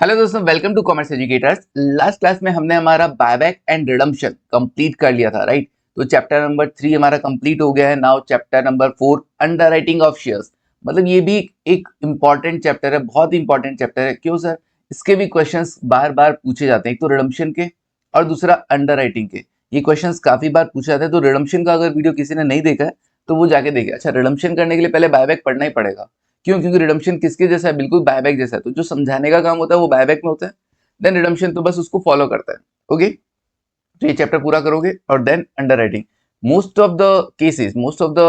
Hello दोस्तों, welcome to commerce educators. Last class में हमने हमारा बायबैक एंड रिडम्पशन कंप्लीट कर लिया था, राइट। तो चैप्टर नंबर 3 हमारा कंप्लीट हो गया है। Now chapter number 4 underwriting of shares. मतलब ये भी एक इंपॉर्टेंट चैप्टर है, बहुत इंपॉर्टेंट चैप्टर है। क्यों सर? इसके भी क्वेश्चंस बार बार पूछे जाते हैं, एक तो रिडम्पशन के और दूसरा अंडरराइटिंग के। ये क्वेश्चंस काफी बार पूछे जाते हैं। तो रिडम्पशन का अगर वीडियो किसी ने नहीं देखा है तो वो जाके देखे। अच्छा, रिडम्पशन करने के लिए पहले बायबैक पढ़ना ही पड़ेगा। क्यों? क्योंकि रिडम्पशन किसके जैसा है? बिल्कुल बायबैक जैसा है। तो जो समझाने का काम होता है वो बायबैक में होता है, देन रिडम्पशन तो बस उसको फॉलो करता है। ओके, तो ये चैप्टर पूरा करोगे और then underwriting. Most of the cases, most of the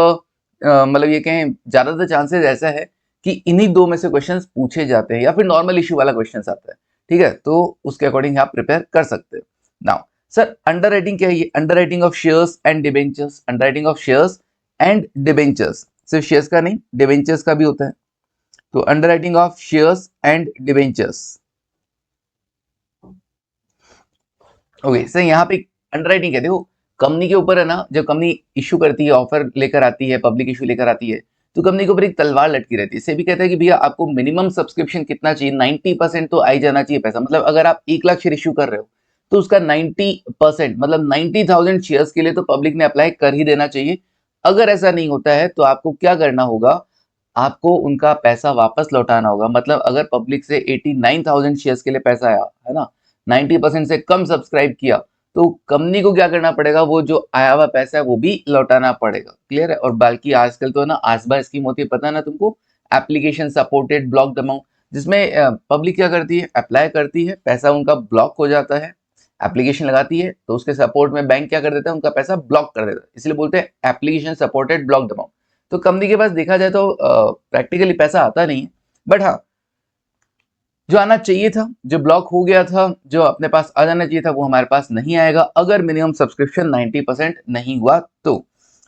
मतलब ये कहें ज्यादातर चांसेस ऐसा है कि इन्हीं दो में से क्वेश्चंस पूछे जाते हैं या फिर नॉर्मल इश्यू वाला क्वेश्चंस आता है। ठीक है, तो उसके अकॉर्डिंग आप प्रिपेयर कर सकते हो। नाउ सर, अंडरराइटिंग क्या है? ये underwriting of shares and debentures. Underwriting of shares and debentures, सिर्फ शेयर्स का नहीं, डिबेंचर्स का भी होता है। तो underwriting of shares and debentures. Okay sir, यहाँ पे अंडरराइटिंग क्या है? देखो, कंपनी के ऊपर है ना, जब कंपनी इशू करती है, ऑफर लेकर आती है, पब्लिक इशू लेकर आती है, तो कंपनी के ऊपर एक तलवार लटकी रहती है। इसे भी कहते हैं कि भैया आपको मिनिमम सब्सक्रिप्शन कितना चाहिए, 90% तो आई जाना चाहिए पैसा। मतलब अगर आप 1 लाख शेयर इशू कर रहे हो तो उसका 90% मतलब 90,000 शेयर्स के लिए तो पब्लिक ने अप्लाई कर ही देना चाहिए। अगर ऐसा नहीं होता है तो आपको क्या करना होगा? आपको उनका पैसा वापस लौटाना होगा। मतलब अगर पब्लिक से 89,000 शेयर्स के लिए पैसा आया है ना, 90% से कम सब्सक्राइब किया, तो कंपनी को क्या करना पड़ेगा? वो जो आया हुआ पैसा है वो भी लौटाना पड़ेगा। क्लियर है? और बाकी आजकल तो है ना, आसबा स्कीम होती है, पता है ना तुमको, एप्लीकेशन सपोर्टेड ब्लॉक अमाउंट, जिसमें पब्लिक क्या करती है? अप्लाई करती है, पैसा उनका ब्लॉक हो जाता है, एप्लीकेशन लगाती है, तो उसके सपोर्ट में बैंक क्या कर देता है? उनका पैसा ब्लॉक कर देता है। इसलिए बोलते हैं एप्लीकेशन सपोर्टेड ब्लॉक अमाउंट। तो कंपनी के पास देखा जाए तो प्रैक्टिकली पैसा आता नहीं है, बट हाँ, जो आना चाहिए था, जो ब्लॉक हो गया था, जो अपने पास आ जाना चाहिए था, वो हमारे पास नहीं आएगा अगर मिनिमम सब्सक्रिप्शन 90% नहीं हुआ तो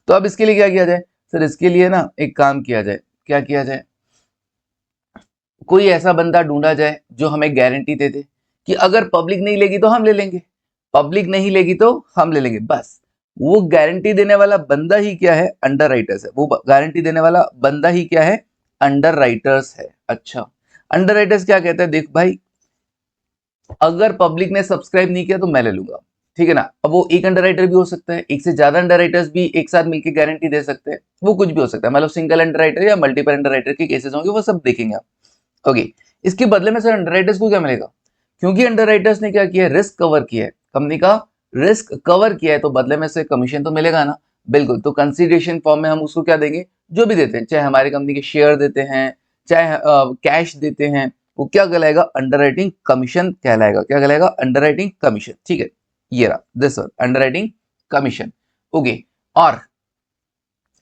अब इसके लिए क्या किया जाए? सर इसके लिए ना एक काम किया जाए। क्या किया जाए? कोई ऐसा बंदा ढूंढा जाए जो हमें गारंटी दे दे कि अगर पब्लिक नहीं लेगी तो हम ले लेंगे, पब्लिक नहीं लेगी तो हम ले लेंगे, बस। वो गारंटी देने वाला बंदा ही क्या है? अंडर राइटर्स है। वो गारंटी देने वाला बंदा ही क्या है? अंडर राइटर्स है। अच्छा, अंडर राइटर्स क्या कहते हैं? देख भाई, अगर पब्लिक ने सब्सक्राइब नहीं किया तो मैं ले लूंगा, ठीक है ना। अब वो एक अंडरराइटर भी हो सकता है, एक से ज्यादा अंडरराइटर्स भी एक साथ मिलकर गारंटी दे सकते हैं, वो कुछ भी हो सकता है। मतलब सिंगल अंडरराइटर या मल्टीपल अंडरराइटर के केसेस होंगे, वो सब देखेंगे आप। ओके, इसके बदले में सर अंडरराइटर्स को क्या मिलेगा? क्योंकि अंडरराइटर्स ने क्या किया है? रिस्क कवर किया है, कंपनी का रिस्क कवर किया है, तो बदले में से कमीशन तो मिलेगा ना। बिल्कुल, तो कंसीडरेशन फॉर्म में हम उसको क्या देंगे? जो भी देते हैं, चाहे हमारी कंपनी के शेयर देते हैं, चाहे कैश देते हैं, वो क्या कहलाएगा? अंडरराइटिंग कमीशन कहलाएगा। क्या कहलाएगा? Underwriting commission. ठीक है, ये रहा this one, underwriting commission. Okay, और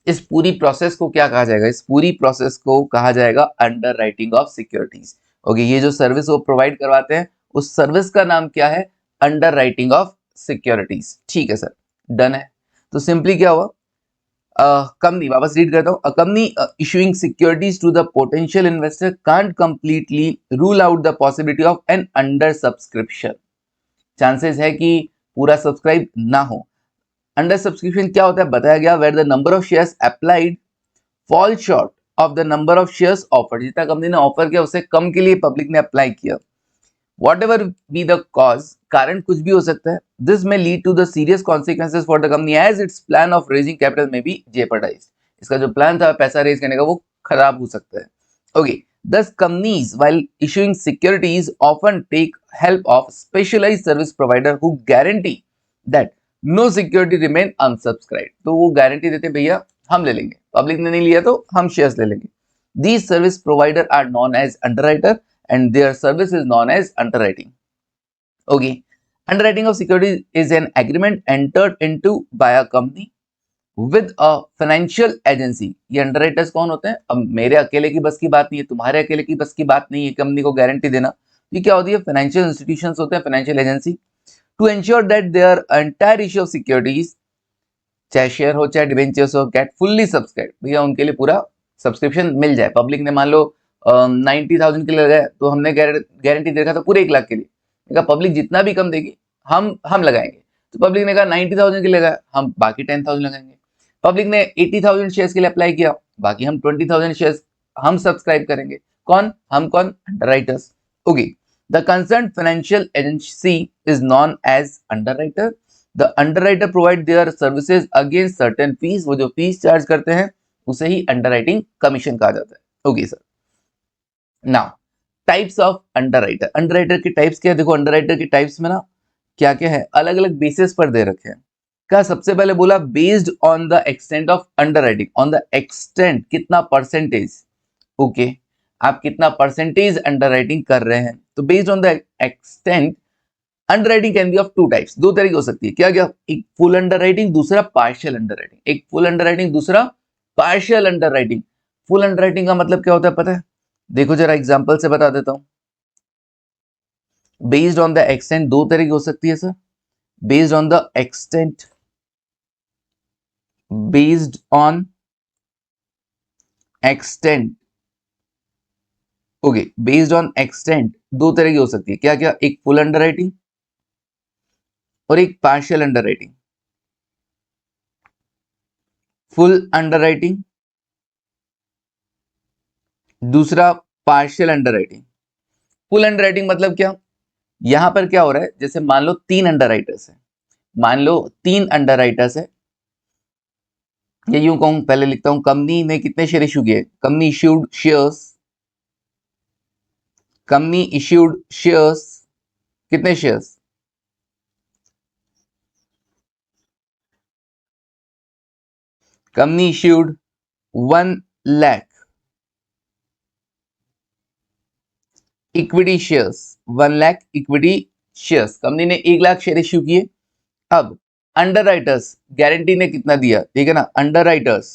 इस पूरी प्रोसेस को क्या कहा जाएगा? इस पूरी प्रोसेस को कहा जाएगा अंडरराइटिंग ऑफ सिक्योरिटीज। ओके, ये जो सर्विस वो प्रोवाइड करवाते हैं, उस सर्विस का नाम क्या है? Underwriting of securities. ठीक है सर, डन है। तो सिंपली क्या हुआ? company, वापस रीड करता हूं, a company issuing securities to the potential investor can't completely rule out the possibility of an under subscription। Chances है कि पूरा सब्सक्राइब ना हो। अंडर सब्सक्रिप्शन क्या होता है? बताया गया, where the number of shares applied fall short of the number of shares offered। जितना कंपनी ने ऑफर किया उससे कम के लिए पब्लिक ने अप्लाई किया। whatever be the cause, कारण कुछ भी हो सकता है, this may lead to the serious consequences for the company as its plan of raising capital may be jeopardized। इसका जो प्लान था पैसा रेज करने का वो खराब हो सकता है। okay, thus companies while issuing securities often take help of specialized service provider who guarantee that no security remain unsubscribed। तो वो गारंटी देते हैं भैया हम ले लेंगे, पब्लिक ने नहीं लिया तो हम शेयर्स ले लेंगे। these service provider are known as underwriter and their service is known as underwriting। okay, underwriting of securities is an agreement entered into by a company with a financial agency। ये underwriters कौन होते हैं? अब मेरे अकेले की बस की बात नहीं है, तुम्हारे अकेले की बस की बात नहीं है कंपनी को गारंटी देना। ये क्या होती है? फाइनेंशियल इंस्टीट्यूशंस होते हैं, financial agency, to ensure that their entire issue of securities, चाहे शेयर हो चाहे डिवेंचर्स हो, गेट फुल्ली सब्सक्राइब। भैया उनके लिए पूरा सब्सक्रिप्शन मिल जाए। पब्लिक ने मान लो 90,000 के लिए लगाया, तो हमने गारंटी देखा था पूरे 1 लाख के लिए। पब्लिक जितना भी कम देगी हम लगाएंगे। तो पब्लिक ने कहा 90,000 के लिए लगाया, हम बाकी 10,000 लगाएंगे। पब्लिक ने 80,000 शेयर्स के लिए अप्लाई किया, बाकी हम 20,000 शेयर्स हम सब्सक्राइब करेंगे। कौन? हम कौन? Underwriters. Okay, the concern financial agency is known as underwriter. The underwriter provide their services against certain fees, वो जो फीस चार्ज करते हैं उसे ही अंडरराइटिंग कमीशन कहा जाता है। Okay sir, now types of underwriter. Underwriter के टाइप्स क्या है? देखो अंडरराइटर के टाइप्स में ना क्या क्या है, अलग अलग बेसिस पर दे रखे हैं। क्या सबसे पहले बोला based on the extent of underwriting, on the extent, कितना परसेंटेज, ओके आप कितना परसेंटेज अंडरराइटिंग कर रहे हैं। तो based on the extent underwriting can be of two types, दो तरह की हो सकती है। क्या क्या? एक फुल अंडरराइटिंग, दूसरा पार्शियल अंडरराइटिंग। एक फुल अंडरराइटिंग, दूसरा पार्शियल अंडरराइटिंग। फुल अंडरराइटिंग का मतलब क्या होता है पता है? देखो जरा एग्जांपल से बता देता हूं। बेस्ड ऑन द एक्सटेंट दो तरह की हो सकती है sir. Based on the extent, based on extent, okay based on extent दो तरह की हो सकती है। क्या क्या? एक फुल अंडरराइटिंग और एक पार्शियल अंडरराइटिंग। फुल अंडरराइटिंग, दूसरा पार्शियल अंडरराइटिंग। फुल अंडरराइटिंग मतलब क्या? यहां पर क्या हो रहा है, जैसे मान लो तीन अंडरराइटर्स है, मान लो तीन अंडरराइटर्स है, या यूं कहूं, पहले लिखता हूं, कंपनी ने कितने शेयर इशू किए? Company issued shares, company issued shares, कितने shares? Company issued 1 lakh equity shares, 1 lakh equity shares, company ने 1 लाख शेयर इश्यू किए। अब अंडरराइटर्स गारंटी ने कितना दिया? ठीक है ना, underwriters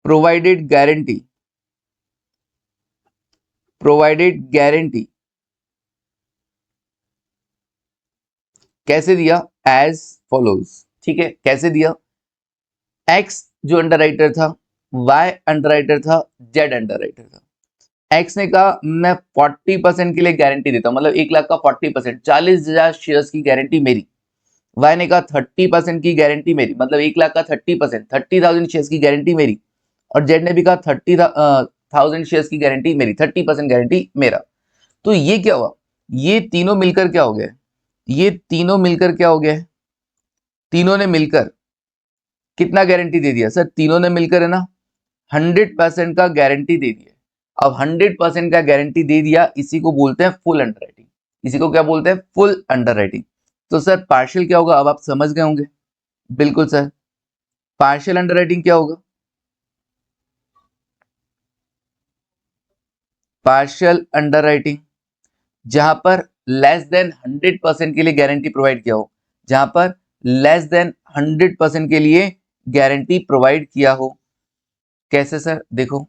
provided guarantee, provided guarantee कैसे दिया? As follows. ठीक है, कैसे दिया? एक्स जो अंडरराइटर था, वाई अंडरराइटर था, जेड अंडरराइटर था। एक्स ने कहा मैं 40% के लिए गारंटी देता हूं, मतलब 1 लाख का 40%, 40,000 शेयर्स की गारंटी मेरी। वाई ने कहा 30% की गारंटी मेरी, मतलब 1 लाख का 30%, 30,000 शेयर्स की गारंटी मेरी। और जेड ने भी कहा 30,000 शेयर्स की गारंटी मेरी, 30% गारंटी मेरा। तो ये क्या हुआ? ये तीनों मिलकर क्या हो गया? ये तीनों मिलकर क्या हो गया है? तीनों ने मिलकर कितना गारंटी दे दिया सर? तीनों ने मिलकर है ना 100% का गारंटी दे दिया। अब 100% का गारंटी दे दिया, इसी को बोलते हैं फुल अंडरराइटिंग। इसी को क्या बोलते हैं? Full underwriting. तो सर पार्शियल क्या होगा? अब आप समझ गए होंगे। बिल्कुल सर, पार्शियल अंडरराइटिंग क्या होगा? पार्शियल अंडरराइटिंग जहां पर लेस देन 100% के लिए गारंटी प्रोवाइड किया हो, जहां पर लेस देन 100% के लिए गारंटी प्रोवाइड किया हो। कैसे सर? देखो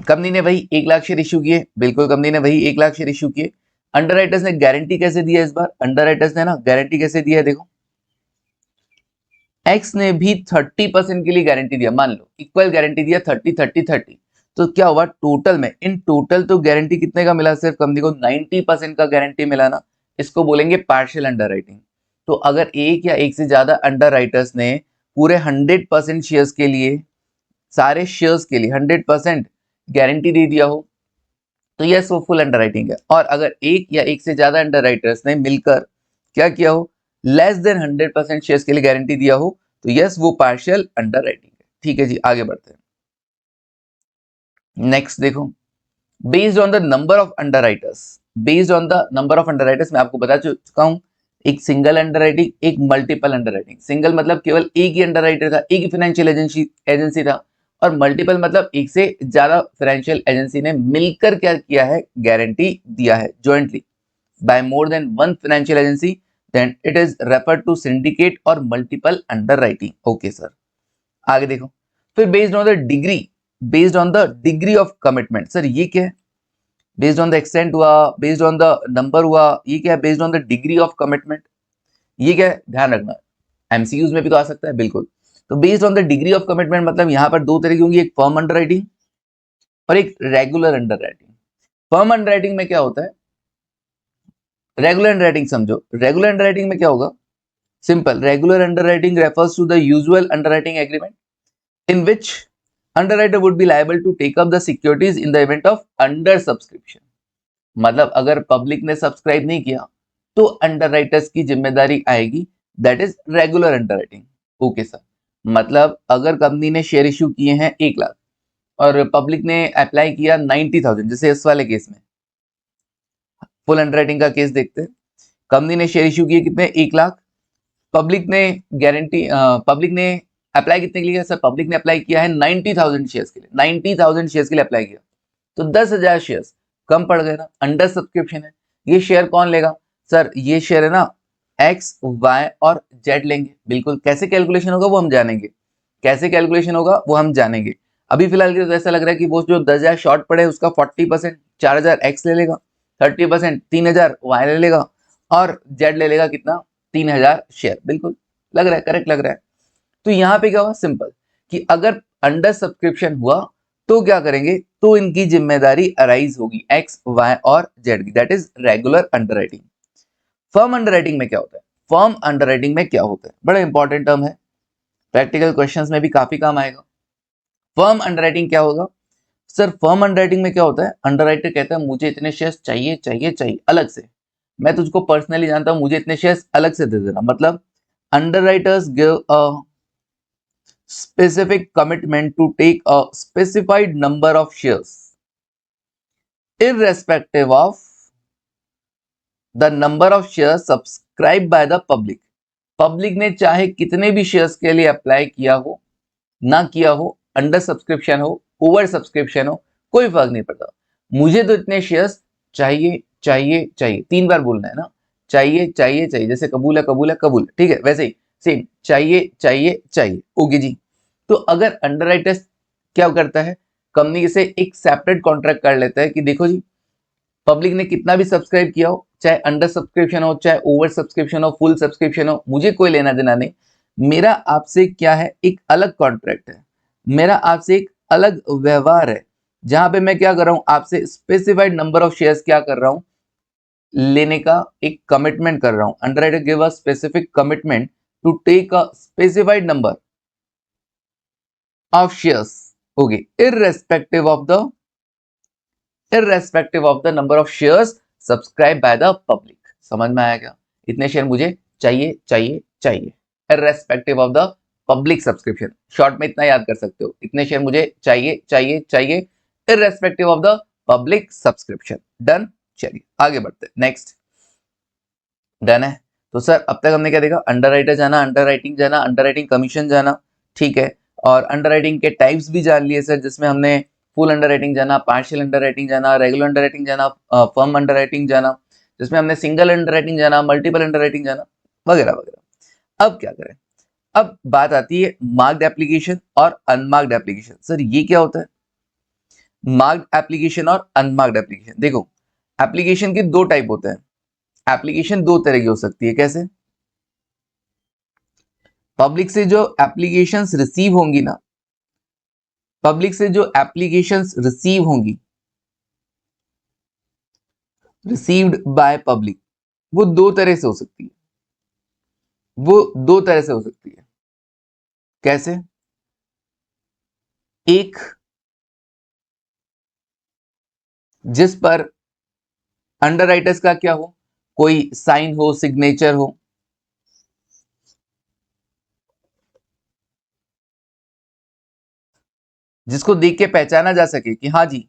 कंपनी ने वही 1 लाख शेयर इश्यू किए, बिल्कुल कंपनी ने वही 1 लाख शेयर इश्यू किए। अंडरराइटर्स ने गारंटी कैसे दिया? इस बार अंडरराइटर्स ने ना गारंटी कैसे दिया है? देखो एक्स ने भी 30% के लिए गारंटी दिया, मान लो इक्वल गारंटी दिया, 30 30 30। तो क्या हुआ टोटल में? इन टोटल तो गारंटी कितने का मिला? सिर्फ कंपनी को 90% का गारंटी मिला ना, इसको बोलेंगे पार्शियल अंडरराइटिंग। तो अगर एक या एक से ज्यादा अंडरराइटर्स ने पूरे 100% शेयर्स के लिए, सारे शेयर्स के लिए 100% गारंटी दे दिया हो, तो यस वो फुल अंडरराइटिंग है। और अगर एक या एक से ज्यादा अंडरराइटर्स ने मिलकर क्या किया हो, लेस देन 100% शेयर्स के लिए गारंटी दिया हो, तो यस वो पार्शियल अंडरराइटिंग है। ठीक है जी, आगे बढ़ते हैं। नेक्स्ट देखो, based on the number of underwriters, based on the number of underwriters मैं आपको बता चुका हूं, एक सिंगल अंडरराइटिंग, एक मल्टीपल अंडरराइटिंग। सिंगल मतलब केवल एक ही अंडरराइटर था, एक ही फाइनेंशियल एजेंसी था। और मल्टीपल मतलब एक से ज्यादा फाइनेंशियल एजेंसी ने मिलकर क्या किया है? गारंटी दिया है jointly by more than one financial agency, then it is referred to syndicate और मल्टीपल अंडरराइटिंग। ओके सर, आगे देखो। फिर based on the degree, based on the degree of commitment, sir ये क्या है? बेस्ड ऑन द एक्सटेंट हुआ, based on the number हुआ, ये क्या है? Based on the degree of commitment. ये क्या है? ध्यान रखना, एमसीक्यूज में भी तो आ सकता है, बिल्कुल। तो based on the degree of commitment मतलब यहां पर दो तरह की होंगी, एक फर्म अंडरराइटिंग और एक रेगुलर अंडरराइटिंग। फर्म अंडरराइटिंग में क्या होता है? रेगुलर अंडरराइटिंग समझो, रेगुलर अंडरराइटिंग में क्या होगा? Simple. Regular underwriting refers to the usual underwriting agreement in which underwriter would be liable to take up the securities in the event of under subscription. मतलब अगर पब्लिक ने subscribe नहीं किया तो अंडरराइटर्स की जिम्मेदारी आएगी, that is regular underwriting. Okay sir, मतलब अगर कंपनी ने शेयर इश्यू किए हैं 1 लाख और पब्लिक ने अप्लाई किया 90,000, जैसे इस वाले केस में फुल अंडरराइटिंग का केस देखते हैं. कंपनी ने शेयर इश्यू किए कितने, 1 लाख. पब्लिक ने पब्लिक ने अप्लाई कितने के लिए सर, पब्लिक ने अप्लाई किया है 90,000 शेयर्स के लिए, 90,000 शेयर्स के लिए अप्लाई किया, तो 10,000 शेयर्स कम पड़ गए ना, अंडर सब्सक्रिप्शन है. ये शेयर कौन लेगा सर, ये शेयर है ना एक्स वाई और जेड लेंगे. बिल्कुल, कैसे कैलकुलेशन होगा वो हम जानेंगे, कैसे कैलकुलेशन होगा वो हम जानेंगे. अभी फिलहाल के तो ऐसा लग रहा है कि वो जो 10,000 शॉर्ट पड़े उसका 40% 4,000 एक्स ले लेगा, 30% 3,000 वाई ले लेगा और जेड ले लेगा कितना, 3,000 शेयर. बिल्कुल लग रहा है, करेक्ट लग रहा है. तो यहाँ पे क्या हुआ, सिंपल कि अगर अंडर सब्सक्रिप्शन हुआ तो क्या करेंगे, तो इनकी जिम्मेदारी अराइज होगी एक्स वाई और जेड की, that is regular underwriting. Firm underwriting में क्या होता है, फर्म अंडरराइटिंग में क्या होता है, बड़ा इंपॉर्टेंट टर्म है, प्रैक्टिकल क्वेश्चंस में भी काफी काम आएगा. फर्म अंडरराइटिंग क्या होगा सर, फर्म अंडरराइटिंग में क्या होता है, अंडरराइटर कहता है मुझे इतने शेयर्स चाहिए चाहिए चाहिए अलग से, मैं तुझको पर्सनली जानता हूं, मुझे इतने शेयर्स अलग से दे देना. मतलब underwriters give a specific commitment to take a specified number of shares irrespective of the number of shares subscribed by the public. Public ने चाहे कितने भी शेयर्स के लिए अप्लाई किया हो ना किया हो, अंडर सब्सक्रिप्शन हो ओवर सब्सक्रिप्शन हो, कोई फर्क नहीं पड़ता, मुझे तो इतने शेयर्स चाहिए चाहिए चाहिए. 3 बार बोलना है ना, चाहिए चाहिए चाहिए, जैसे कबूल है कबूल है कबूल, ठीक है, वैसे ही सेम चाहिए चाहिए चाहिए. ओके जी. तो अगर अंडरराइटर क्या करता है, कंपनी से एक सेपरेट कॉन्ट्रैक्ट कर लेता है कि देखो जी पब्लिक ने कितना भी सब्सक्राइब किया हो, चाहे अंडर सब्सक्रिप्शन हो चाहे ओवर सब्सक्रिप्शन हो फुल सब्सक्रिप्शन हो, मुझे कोई लेना देना नहीं. मेरा आपसे क्या है, एक अलग कॉन्ट्रैक्ट है, मेरा आपसे एक अलग व्यवहार है, जहां पे मैं क्या कर रहा हूं, आपसे स्पेसिफाइड नंबर ऑफ शेयर्स क्या कर रहा हूं, लेने का एक कमिटमेंट कर रहा हूं. Underwriter give a specific commitment to take a specified number of shares, okay, irrespective of the number of shares subscribed by the public. समझ में आया क्या, इतने शेयर मुझे चाहिए चाहिए चाहिए, irrespective of the public subscription. Short में इतना याद कर सकते हो, इतने शेयर मुझे चाहिए चाहिए चाहिए irrespective of the public subscription. Done. चलिए आगे बढ़ते हैं, नेक्स्ट. डन है. तो सर अब तक हमने क्या देखा, अंडरराइटर जाना, अंडरराइटिंग जाना, अंडरराइटिंग कमीशन जाना, ठीक है, और अंडरराइटिंग के टाइप्स भी जान लिए सर, जिसमें हमने फुल अंडरराइटिंग जाना, पार्शियल अंडरराइटिंग जाना, रेगुलर अंडरराइटिंग जाना, फर्म अंडरराइटिंग जाना, जिसमें हमने सिंगल अंडरराइटिंग जाना, मल्टीपल अंडरराइटिंग जाना, वगैरह वगैरह. अब क्या करें, अब बात आती है मार्क्ड एप्लीकेशन और अनमार्क्ड एप्लीकेशन. सर ये क्या होता है, मार्क्ड एप्लीकेशन और अनमार्क्ड एप्लीकेशन. देखो एप्लीकेशन के 2 टाइप होते हैं, एप्लीकेशन 2 तरह की हो सकती है. कैसे, पब्लिक से जो एप्लीकेशंस रिसीव होंगी ना, पब्लिक से जो एप्लीकेशंस रिसीव होंगी, रिसीव्ड बाय पब्लिक, वो 2 तरह से हो सकती है, वो 2 तरह से हो सकती है. कैसे, एक जिस पर अंडरराइटर्स का क्या हो, कोई साइन हो, सिग्नेचर हो, जिसको देख के पहचाना जा सके कि हाँ जी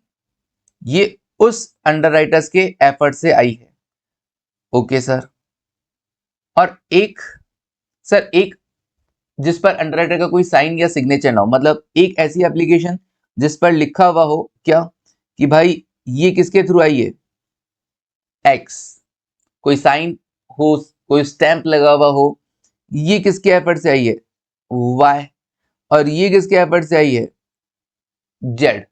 ये उस अंडरराइटर्स के एफर्ट से आई है. Okay sir. और एक सर, एक जिस पर अंडरराइटर का कोई साइन या सिग्नेचर ना हो, मतलब एक ऐसी एप्लीकेशन जिस पर लिखा हुआ हो क्या, कि भाई ये किसके थ्रू आई है, एक्स, कोई साइन हो, कोई स्टैंप लगा हुआ हो, ये किसके एफर्ट से आई है, वाई, और ये किसके एफर्ट से आई है, जेड.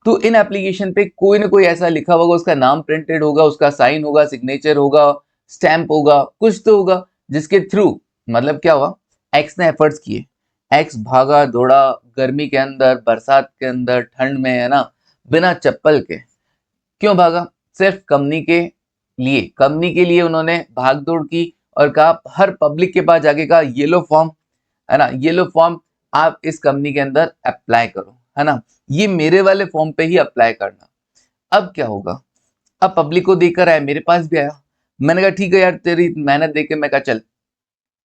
तो इन एप्लीकेशन पे कोई ना कोई ऐसा लिखा होगा, उसका नाम प्रिंटेड होगा, उसका साइन होगा, सिग्नेचर होगा, स्टैंप होगा, कुछ तो होगा, जिसके थ्रू मतलब क्या हुआ, एक्स ने एफर्ट्स किए, एक्स भागा दौड़ा गर्मी के अंदर, बरसात के अंदर, ठंड में, है ना, बिना चप्पल के. क्यों भागा, सिर्फ कंपनी के लिए, कंपनी के लिए उन्होंने भाग दौड़ की और कहा हर पब्लिक के पास जाके कहा येलो फॉर्म, है ना, येलो फॉर्म आप इस कंपनी के अंदर अप्लाई करो, है ना, ये मेरे वाले फॉर्म पे ही अप्लाई करना। अब क्या होगा, अब पब्लिक को देकर आया, मेरे पास भी आया, मैंने कहा ठीक है यार तेरी मेहनत देख के मैं कहा चल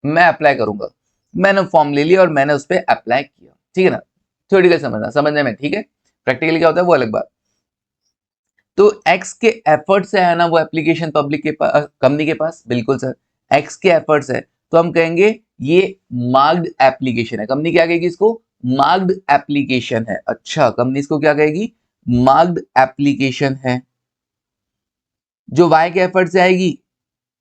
मैं अप्लाई करूंगा, मैंने फॉर्म ले लिया और मैंने उस पर अप्लाई किया, ठीक है ना। थ्योरेटिकल समझने में ठीक है, प्रैक्टिकली क्या होता है वो अलग बात। तो एक्स के एफर्ट से है ना वो एप्लीकेशन पब्लिक के पास, कंपनी के पास, बिल्कुल सर, एक्स के एफर्ट्स है तो हम कहेंगे ये मार्क्ड एप्लीकेशन है। कंपनी क्या कहेगी इसको, मार्क्ड एप्लीकेशन है। अच्छा, कंपनी इसको क्या कहेगी, मार्क्ड एप्लीकेशन है। जो वाई के एफर्ट से आएगी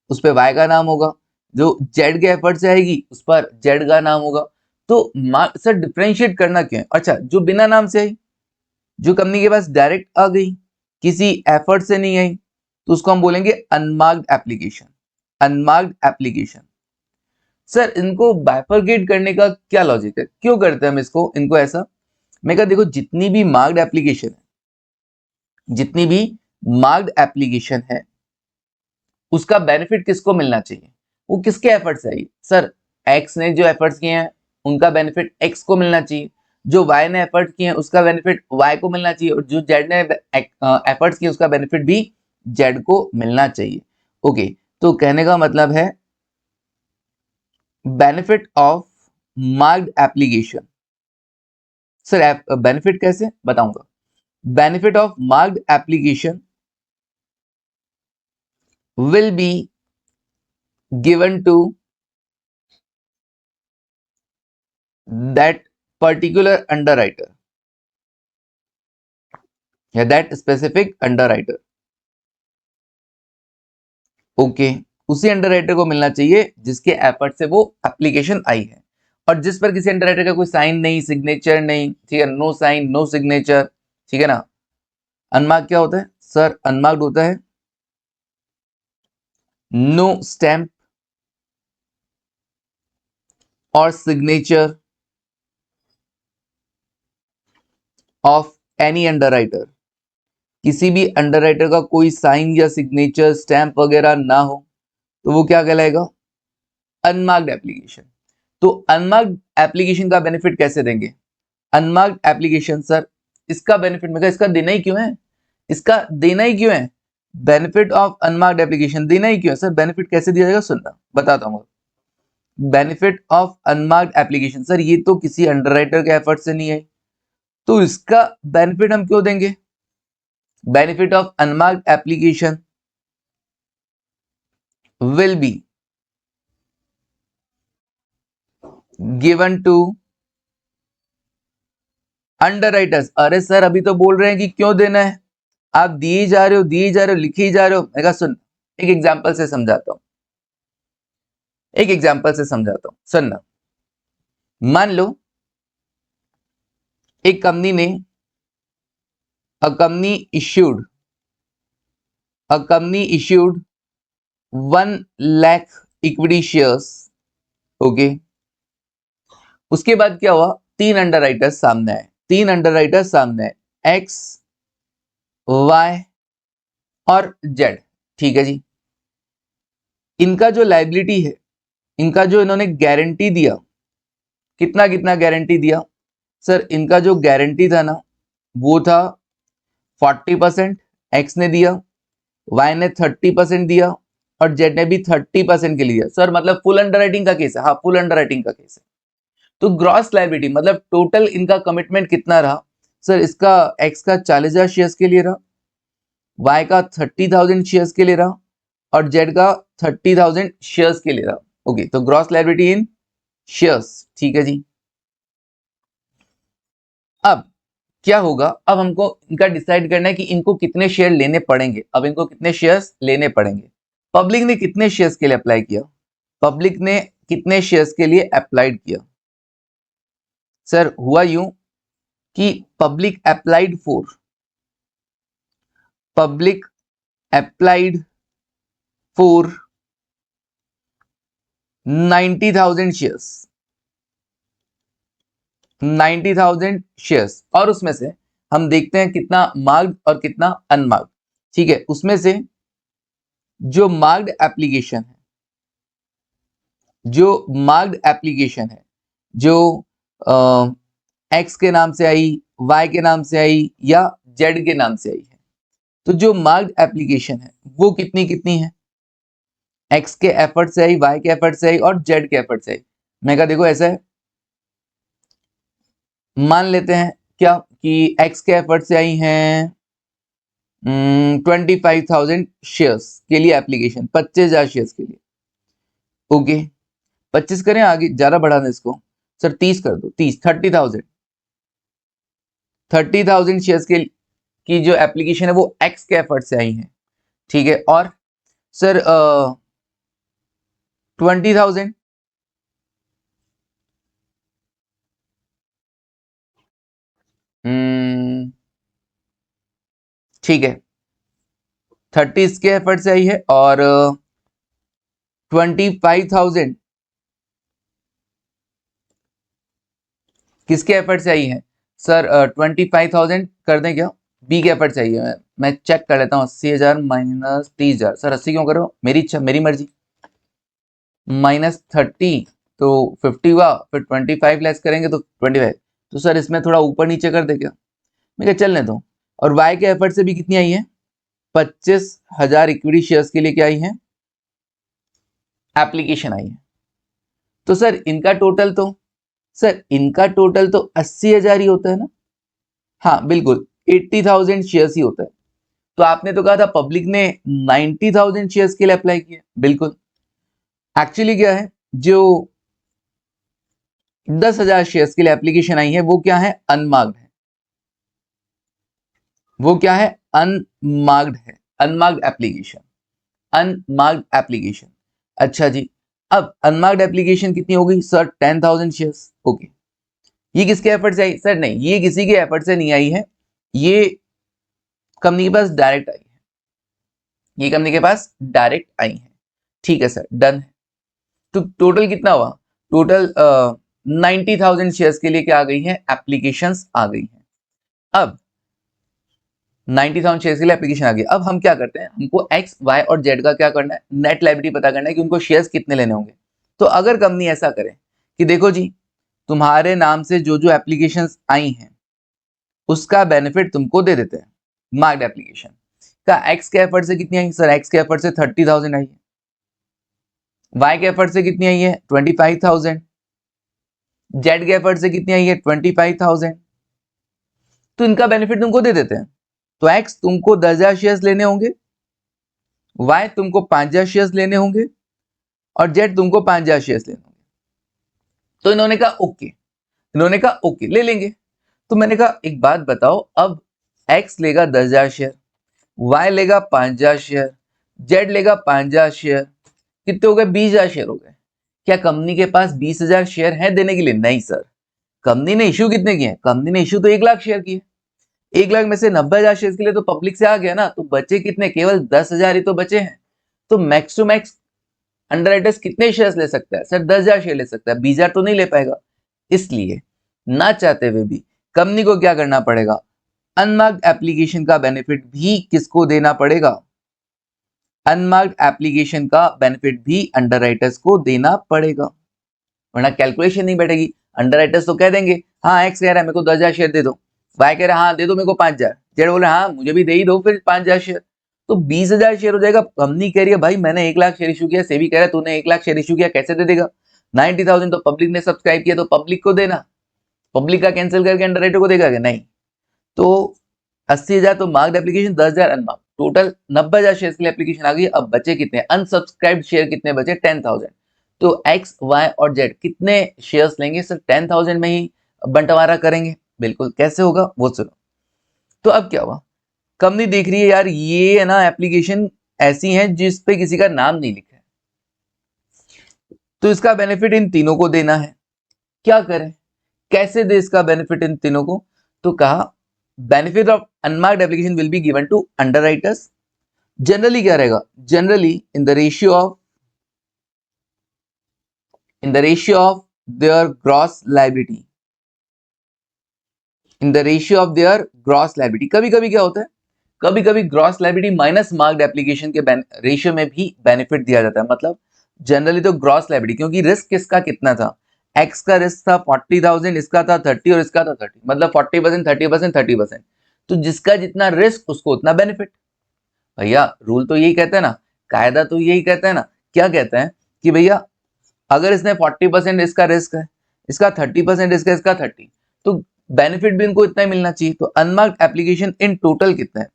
उस पर वाई का नाम होगा, जो जेड के एफर्ट से आएगी उस पर जेड का नाम होगा। तो सर डिफरेंशिएट करना क्यों है, अच्छा जो बिना नाम से आई, जो कंपनी के पास डायरेक्ट आ गई, किसी एफर्ट से नहीं आई, तो उसको हम बोलेंगे unmarked application, unmarked application. Sir इनको बाइफरकेट करने का क्या लॉजिक है, क्यों करते हैं हम इसको, इनको ऐसा, मैं कहा देखो जितनी भी मार्क्ड एप्लीकेशन है, जितनी भी मार्क्ड एप्लीकेशन है उसका बेनिफिट किसको मिलना चाहिए, वो किसके एफर्ट से आई, सर एक्स ने जो एफर्ट्स किए हैं उनका बेनिफिट एक्स को मिलना चाहिए, जो वाई ने एफर्ट किए हैं उसका बेनिफिट वाई को मिलना चाहिए, और जो जेड ने एफर्ट्स किए उसका बेनिफिट भी जेड को मिलना चाहिए। ओके, तो कहने का मतलब है benefit of marked application. Sir benefit कैसे बताऊंगा, benefit of marked application will be given to that particular underwriter या that specific underwriter। ओके, उसी अंडरराइटर को मिलना चाहिए जिसके एफर्ट से वो एप्लीकेशन आई है, और जिस पर किसी अंडरराइटर का कोई साइन नहीं, सिग्नेचर नहीं, ठीक है, नो साइन नो सिग्नेचर, ठीक है ना। अनमार्क क्या होता है सर, अनमार्क्ड होता है नो स्टैंप और सिग्नेचर ऑफ एनी अंडरराइटर, किसी भी अंडरराइटर का कोई साइन या सिग्नेचर स्टैंप वगैरह ना हो तो वो क्या कहलाएगा, अनमार्क्ड एप्लीकेशन। तो अनमार्क्ड एप्लीकेशन का बेनिफिट कैसे देंगे, अनमार्क्ड एप्लीकेशन सर इसका बेनिफिट, मैं इसका देना ही क्यों है, इसका देना ही क्यों है, बेनिफिट ऑफ अनमार्क्ड एप्लीकेशन देना ही क्यों है सर, बेनिफिट कैसे दिया जाएगा सुनना बताता हूँ। Benefit of unmarked application sir ये तो किसी अंडरराइटर के एफर्ट से नहीं है, तो इसका बेनिफिट हम क्यों देंगे, benefit of unmarked application will be given to underwriters। अरे सर अभी तो बोल रहे हैं कि क्यों देना है, आप दिए जा रहे हो दिए जा रहे हो लिखे ही जा रहे हो। मैं कहा सुन एक एग्जांपल से समझाता हूं, एक एग्जांपल से समझाता हूं सुनना। मान लो एक कंपनी ने a company issued 1 lakh equity shares. Okay, उसके बाद क्या हुआ, तीन अंडरराइटर्स सामने आए, तीन अंडरराइटर्स सामने आए, एक्स वाई और जेड, ठीक है जी। इनका जो लायबिलिटी है, इनका जो इन्होंने गारंटी दिया, कितना कितना गारंटी दिया सर, इनका जो गारंटी था ना वो था 40% एक्स ने दिया, वाई ने 30% दिया और जेड ने भी 30% के लिए, सर मतलब फुल अंडरराइटिंग का केस है, हाँ फुल अंडरराइटिंग का केस है। तो ग्रॉस लायबिलिटी मतलब टोटल इनका कमिटमेंट कितना रहा सर, इसका एक्स का 40,000 शेयर्स के लिए रहा, वाई का 30,000 शेयर्स के लिए रहा और जेड का 30,000 शेयर्स के लिए रहा। ओके, तो ग्रॉस लायबिलिटी इन शेयर्स, ठीक है जी। अब क्या होगा, अब हमको इनका डिसाइड करना है कि इनको कितने शेयर लेने पड़ेंगे। अब इनको कितने शेयर्स लेने पड़ेंगे, पब्लिक ने कितने शेयर्स के लिए अप्लाई किया, पब्लिक ने कितने शेयर्स के लिए अप्लाइड किया। सर हुआ यूं कि public applied for 90,000 shares, 90,000 shares, और उसमें से हम देखते हैं कितना मार्क्ड और कितना अनमार्क्ड, ठीक है। उसमें से जो मार्क्ड एप्लीकेशन है जो मार्क्ड एप्लीकेशन है, जो एक्स के नाम से आई, वाई के नाम से आई या जेड के नाम से आई है, तो जो मार्क्ड एप्लीकेशन है वो कितनी कितनी है, एक्स के एफर्ट से आई, वाई के एफर्ट से आई और जेड के एफर्ट से आई। मैं कहा देखो ऐसा है, मान लेते हैं क्या कि एक्स के एफर्ट से आई हैं 25,000 शेयर्स के लिए एप्लीकेशन, 25,000 शेयर्स के लिए। ओके 25 करें, आगे ज्यादा बढ़ाना इसको सर 30 कर दो, 30 30,000 शेयर्स के की जो एप्लीकेशन है वो एक्स के एफर्ट से आई है, ठीक है। और सर 20,000 ठीक है, 30 इसके एफर्ट से आई है और 25,000 किसके एफर्ट से आई है सर, 25,000 कर दें क्या, बी के एफर्ट चाहिए। मैं चेक कर लेता हूँ, 80,000 माइनस 30,000, सर 80 क्यों करो, मेरी इच्छा मेरी मर्जी, माइनस 30 तो 50 हुआ, फिर 25 लेस करेंगे तो 25, तो सर इसमें थोड़ा ऊपर नीचे कर दे क्या, मैं क्या चलने दो। और वाई के एफर्ट से भी कितनी आई है, 25,000 इक्विटी शेयर्स के लिए क्या आई है, एप्लीकेशन आई है। तो सर इनका टोटल तो, सर इनका टोटल तो 80,000 ही होता है ना, हाँ बिल्कुल 80,000 शेयर्स ही होता है। तो आपने तो कहा था पब्लिक ने 90,000 शेयर्स के लिए अप्लाई किया, बिल्कुल एक्चुअली क्या है, जो 10,000 शेयर्स के लिए एप्लीकेशन आई है वो क्या है, अनमार्क्ड है, वो क्या है, अनमार्क्ड है, अनमार्क्ड एप्लीकेशन, अनमार्क्ड एप्लीकेशन। अच्छा जी, अब अनमार्क्ड एप्लीकेशन कितनी हो गई सर, 10,000 शेयर्स। ओके, ये किसके एफर्ट से आई सर, नहीं ये किसी के एफर्ट से नहीं आई है, ये कंपनी के पास डायरेक्ट आई है, ये कंपनी के पास डायरेक्ट आई है, ठीक है सर डन है। तो टोटल कितना हुआ, टोटल 90,000 शेयर्स के लिए क्या आ गई है, एप्लीकेशंस आ गई हैं। अब 90,000 शेयर्स के लिए एप्लीकेशन आ गई, अब हम क्या करते हैं, हमको एक्स वाई और जेड का क्या करना है, नेट लायबिलिटी पता करना है कि उनको शेयर्स कितने लेने होंगे। तो अगर कंपनी ऐसा करे कि देखो जी तुम्हारे नाम से जो जो एप्लीकेशंस आई हैं उसका बेनिफिट तुमको दे देते हैं, मार्क्ड एप्लीकेशन का एक्स के एफर्ट से कितनी आई सर, एक्स के एफर्ट से 30,000 आई है, वाई के एफर्ट से कितनी आई है 25,000, जेड के एफर्ट से कितनी आई है 25,000, तो इनका बेनिफिट तुमको दे देते हैं। तो एक्स तुमको 10,000 शेयर्स लेने होंगे, वाई तुमको 5,000 शेयर्स लेने होंगे और जेड तुमको 5,000 शेयर्स लेने होंगे। तो इन्होंने कहा ओके, इन्होंने कहा ओके ले लेंगे। तो मैंने कहा एक बात बताओ, अब एक्स लेगा 10,000 शेयर, वाई लेगा 5,000 शेयर, जेड लेगा 5,000 शेयर, कितने हो गए 20,000 शेयर हो गए। क्या कंपनी के पास 20,000 शेयर है देने के लिए, नहीं सर। कंपनी ने इश्यू कितने किए हैं, कंपनी ने इश्यू तो 1 लाख शेयर किए, 1 लाख में से 90,000 शेयर के लिए तो पब्लिक से आ गया ना, तो बचे कितने, केवल 10,000 ही तो बचे हैं। तो मैक्स टू मैक्स अंडरराइटर्स कितने शेयर्स ले सकता है सर, 10,000 शेयर ले सकता है, 20,000 तो नहीं ले पाएगा। इसलिए ना चाहते हुए भी कंपनी को क्या करना पड़ेगा, अनमार्क्ड एप्लीकेशन का बेनिफिट भी किसको देना पड़ेगा, अनमार्क्ड एप्लीकेशन का बेनिफिट भी अंडरराइटर्स को देना पड़ेगा, वरना कैलकुलेशन नहीं बैठेगी। अंडरराइटर्स तो कह देंगे हाँ एक्स कह रहा है मेरे को 10,000 शेयर दे दो, वाई कह रहा है हाँ दे दो मेरे को 5,000, जेड बोले हाँ मुझे भी दे ही दो फिर 5,000 शेयर, तो 20,000 शेयर हो जाएगा। कंपनी कह रही है भाई मैंने 1 लाख शेयर इशू किया, सेबी कह रहा है तूने 1 लाख शेयर इशू किया कैसे दे देगा, 90,000 तो पब्लिक ने सब्सक्राइब किया तो पब्लिक को देना, पब्लिक का कैंसिल करके अंडरराइटर को देगा क्या, नहीं। तो 80,000 तो marked application, 10,000 unmarked, total 90,000 share के लिए एप्लीकेशन आ गई। अब बचे कितने अनसब्सक्राइब्ड शेयर, कितने बचे 10,000। तो एक्स वाई और जेड कितने शेयर्स लेंगे सर, 10,000 में ही बंटवारा करेंगे, बिल्कुल कैसे होगा वो सुनो। तो अब क्या हुआ, कंपनी देख रही है यार ये है ना एप्लीकेशन ऐसी है जिस पे किसी का नाम नहीं लिखा है, तो इसका बेनिफिट इन तीनों को देना है, क्या करें, कैसे दे इसका बेनिफिट इन तीनों को। तो कहा benefit of unmarked application will be given to underwriters, generally क्या रहेगा, generally in the ratio of their gross liability, in the ratio of their gross liability. कभी कभी क्या होता है, कभी कभी gross liability minus marked application के रेशियो में भी बेनिफिट दिया जाता है, मतलब जनरली तो ग्रॉस लायबिलिटी, क्योंकि रिस्क किसका कितना था, एक्स का रिस्क था 40,000, इसका था 30 और इसका था 30, मतलब 40%, 30%, 30%। तो जिसका जितना रिस्क उसको उतना बेनिफिट। भैया रूल तो यही कहता है ना, कायदा तो यही कहता है ना, क्या कहता है कि भैया अगर इसने 40% इसका रिस्क है, इसका 30% रिस्क है, इसका 30, तो बेनिफिट भी इनको इतना ही मिलना चाहिए। तो अनमार्क्ड एप्लीकेशन इन टोटल कितना है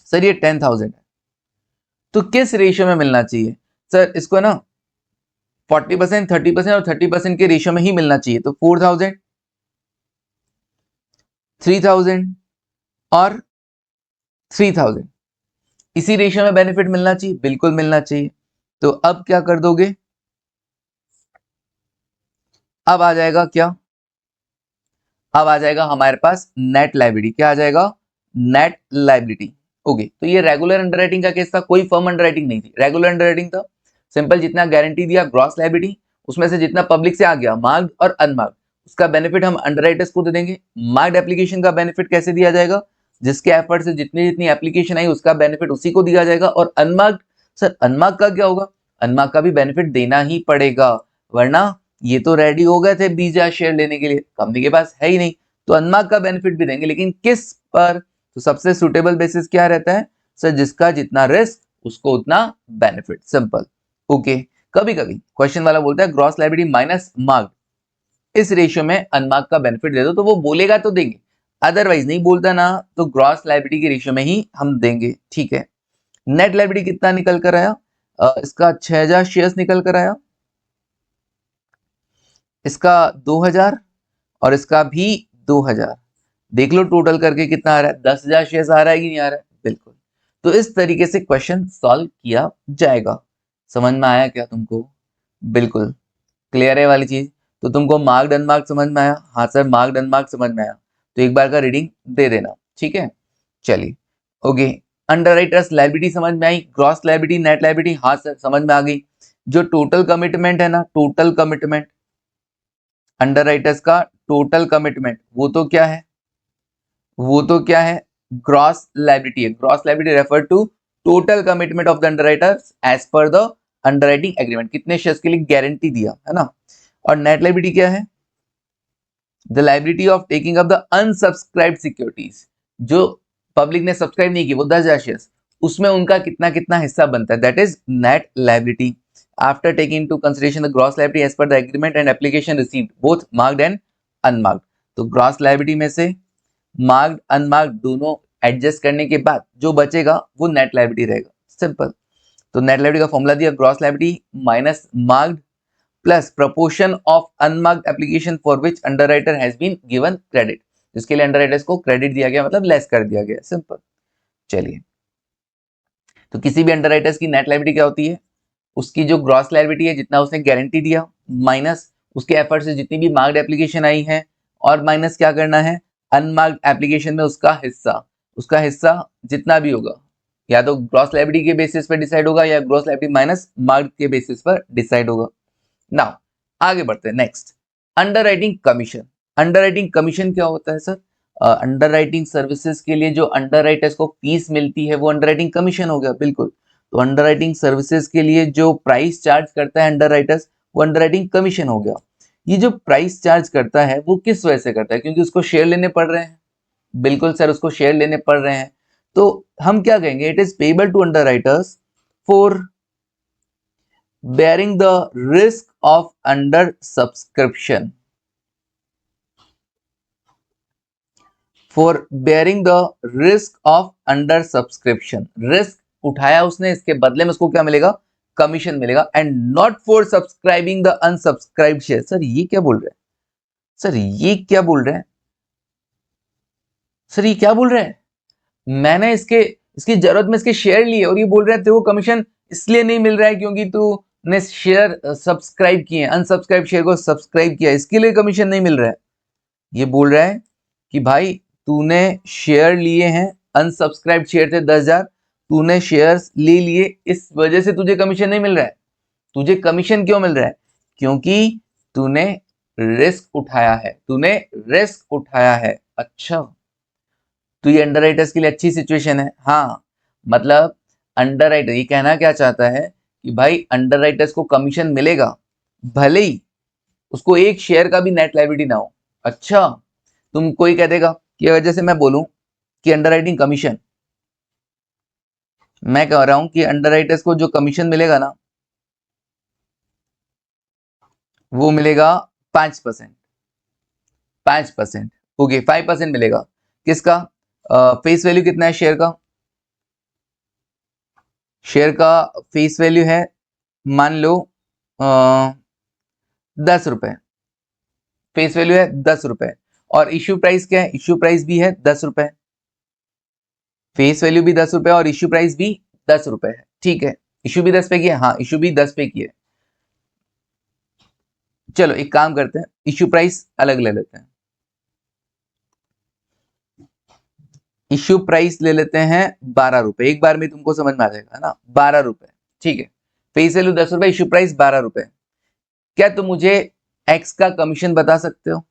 सर, ये 10,000 है, तो किस रेशियो में मिलना चाहिए सर, इसको ना 40%, 30% और 30% के रेशियो में ही मिलना चाहिए। तो 4,000, 3,000 और 3,000 इसी रेशियो में बेनिफिट मिलना चाहिए, बिल्कुल मिलना चाहिए। तो अब क्या कर दोगे, अब आ जाएगा क्या, अब आ जाएगा हमारे पास नेट लायबिलिटी। क्या आ जाएगा, नेट लायबिलिटी। ओके, तो ये रेगुलर अंडरराइटिंग का केस था, कोई फर्म अंडरराइटिंग नहीं थी, रेगुलर अंडरराइटिंग था। सिंपल, जितना गारंटी दिया ग्रॉस लायबिलिटी, उसमें से जितना पब्लिक से आ गया मार्क्ड और अनमार्क्ड, उसका बेनिफिट हम अंडरराइटर्स को दे देंगे। मार्क्ड एप्लीकेशन का बेनिफिट कैसे दिया जाएगा, जिसके एफर्ट से जितनी जितनी एप्लीकेशन आई उसका बेनिफिट उसी को दिया जाएगा। और अनमार्क्ड, सर अनमार्क्ड का क्या होगा, अनमार्क्ड का भी बेनिफिट देना ही पड़ेगा, वरना ये तो रेडी हो गए थे 20,000 शेयर लेने के लिए, कंपनी के पास है ही नहीं, तो अनमार्क्ड का बेनिफिट भी देंगे, लेकिन किस पर, तो सबसे सुटेबल बेसिस क्या रहता है सर, जिसका जितना रिस्क उसको उतना बेनिफिट, सिंपल। ओके, कभी कभी क्वेश्चन वाला बोलता है ग्रॉस लायबिलिटी माइनस मार्क्ड, इस रेशियो में अनमार्क्ड का बेनिफिट दे दो, तो वो बोलेगा तो देंगे, अदरवाइज नहीं बोलता ना, तो ग्रॉस लायबिलिटी के रेशियो में ही हम देंगे, ठीक है। नेट लायबिलिटी कितना निकल कर आया, इसका 6,000 शेयर्स निकल कर आया, इसका 2,000 और इसका भी 2,000, देख लो टोटल करके कितना आ रहा है, 10,000 शेयर्स आ रहा है कि नहीं आ रहा है, बिल्कुल। तो इस तरीके से क्वेश्चन सॉल्व किया जाएगा। समझ में आया क्या तुमको, बिल्कुल क्लियर है वाली चीज। तो तुमको मार्क्ड अनमार्क्ड समझ में आया, हाँ सर मार्क्ड अनमार्क्ड समझ में आया, तो एक बार का रीडिंग दे देना, ठीक है। चलिए, ओके, अंडरराइटर्स लायबिलिटी समझ में आई, ग्रॉस लायबिलिटी, नेट लायबिलिटी, हाँ सर समझ में आ गई। जो टोटल कमिटमेंट है ना, टोटल कमिटमेंट, अंडरराइटर्स का टोटल कमिटमेंट, वो तो क्या है, वो तो क्या है, ग्रॉस लायबिलिटी है। Gross liability refer to total commitment of the underwriters as per the underwriting agreement, कितने शेयर्स के लिए गारंटी दिया है ना। और नेट लायबिलिटी क्या है, the liability of taking up the unsubscribed securities, जो पब्लिक ने सब्सक्राइब नहीं की वो 10,000 शेयर्स, उसमें उनका कितना कितना हिस्सा बनता है, that is net liability. After taking into consideration the gross liability as per the agreement and application received both marked and unmarked, तो ग्रॉस लायबिलिटी में से मार्क्ड अनमार्क्ड दोनों एडजस्ट करने के बाद जो बचेगा वो नेट लायबिलिटी रहेगा, सिंपल। तो नेट लायबिलिटी का फॉर्मूला दिया, gross liability minus marked plus proportion of unmarked application for which underwriter has been given credit, जिसके लिए अंडरराइटर्स को क्रेडिट दिया गया, मतलब लेस कर दिया गया, सिंपल। चलिए, तो किसी भी अंडरराइटर्स की नेट लायबिलिटी क्या होती है, उसकी जो ग्रॉस लायबिलिटी है जितना उसने गारंटी दिया, माइनस उसके एफर्ट से जितनी भी मार्क्ड एप्लीकेशन आई है, और माइनस क्या करना है, अनमार्क्ड एप्लीकेशन में उसका हिस्सा, उसका हिस्सा जितना भी होगा, या तो ग्रॉस लायबिलिटी के बेसिस पर डिसाइड होगा या ग्रॉस लायबिलिटी माइनस मार्क्ड के बेसिस पर डिसाइड होगा। नाउ आगे बढ़ते हैं, next underwriting commission. Underwriting commission क्या होता है सर, अंडरराइटिंग सर्विसेज के लिए जो अंडरराइटर्स को फीस मिलती है वो अंडरराइटिंग कमीशन हो गया, बिल्कुल। तो अंडरराइटिंग सर्विसेज के लिए जो प्राइस चार्ज करता है अंडरराइटर्स, वो अंडरराइटिंग कमीशन हो गया। ये जो प्राइस चार्ज करता है वो किस वजह से करता है, क्योंकि उसको शेयर लेने पड़ रहे हैं, बिल्कुल सर उसको शेयर लेने पड़ रहे हैं। तो हम क्या कहेंगे, it is payable to underwriters for bearing the risk of under subscription, for bearing the risk of under subscription, risk उठाया उसने, इसके बदले में उसको क्या मिलेगा, कमीशन मिलेगा, and not for subscribing the unsubscribed share. Sir ये क्या बोल रहे हैं, सर ये क्या बोल रहे हैं, सर ये क्या बोल रहे हैं, मैंने इसके इसकी जरूरत में इसके शेयर लिए और ये बोल रहे थे वो कमीशन इसलिए नहीं मिल रहा है क्योंकि तू ने शेयर सब्सक्राइब किए, अनसब्सक्राइब शेयर को सब्सक्राइब किया, इसके लिए कमीशन नहीं मिल रहा है। ये बोल रहा है कि भाई तूने शेयर लिए हैं, अनसब्सक्राइब शेयर थे 10,000, तूने शेयर्स ले लिए, इस वजह से तुझे कमीशन नहीं मिल रहा है। तुझे कमीशन क्यों मिल रहा है, क्योंकि तूने रिस्क उठाया है, तूने रिस्क उठाया है। अच्छा, तो ये अंडरराइटर्स के लिए अच्छी सिचुएशन है, हाँ। मतलब अंडरराइटर ये कहना क्या चाहता है कि भाई अंडरराइटर्स को कमीशन मिलेगा भले ही उसको एक शेयर का भी नेट लायबिलिटी ना हो। अच्छा, तुम कोई कह देगा कि वजह से मैं बोलूं कि अंडरराइटिंग कमीशन, मैं कह रहा हूं कि अंडरराइटर्स को जो कमीशन मिलेगा ना वो मिलेगा 5%। 5%, ओके 5% मिलेगा। किसका? फेस वैल्यू कितना है शेयर का? शेयर का फेस वैल्यू है मान लो 10 रुपए। फेस वैल्यू है 10 रुपए और इश्यू प्राइस क्या है? इश्यू प्राइस भी है 10 रुपए। फेस वैल्यू भी 10 रुपए और इश्यू प्राइस भी 10 रुपए है। ठीक है, इश्यू भी 10 पे की है, हाँ इश्यू भी 10 पे की है। चलो एक काम करते हैं, इश्यू प्राइस अलग ले लेते हैं। इश्यू प्राइस ले लेते हैं 12 रुपए, एक बार में तुमको समझ में आ जाएगा ना, 12 रुपए। ठीक है, फेस वैल्यू 10 रुपए, इश्यू प्राइस 12 रुपए। क्या तुम मुझे एक्स का कमीशन बता सकते हो?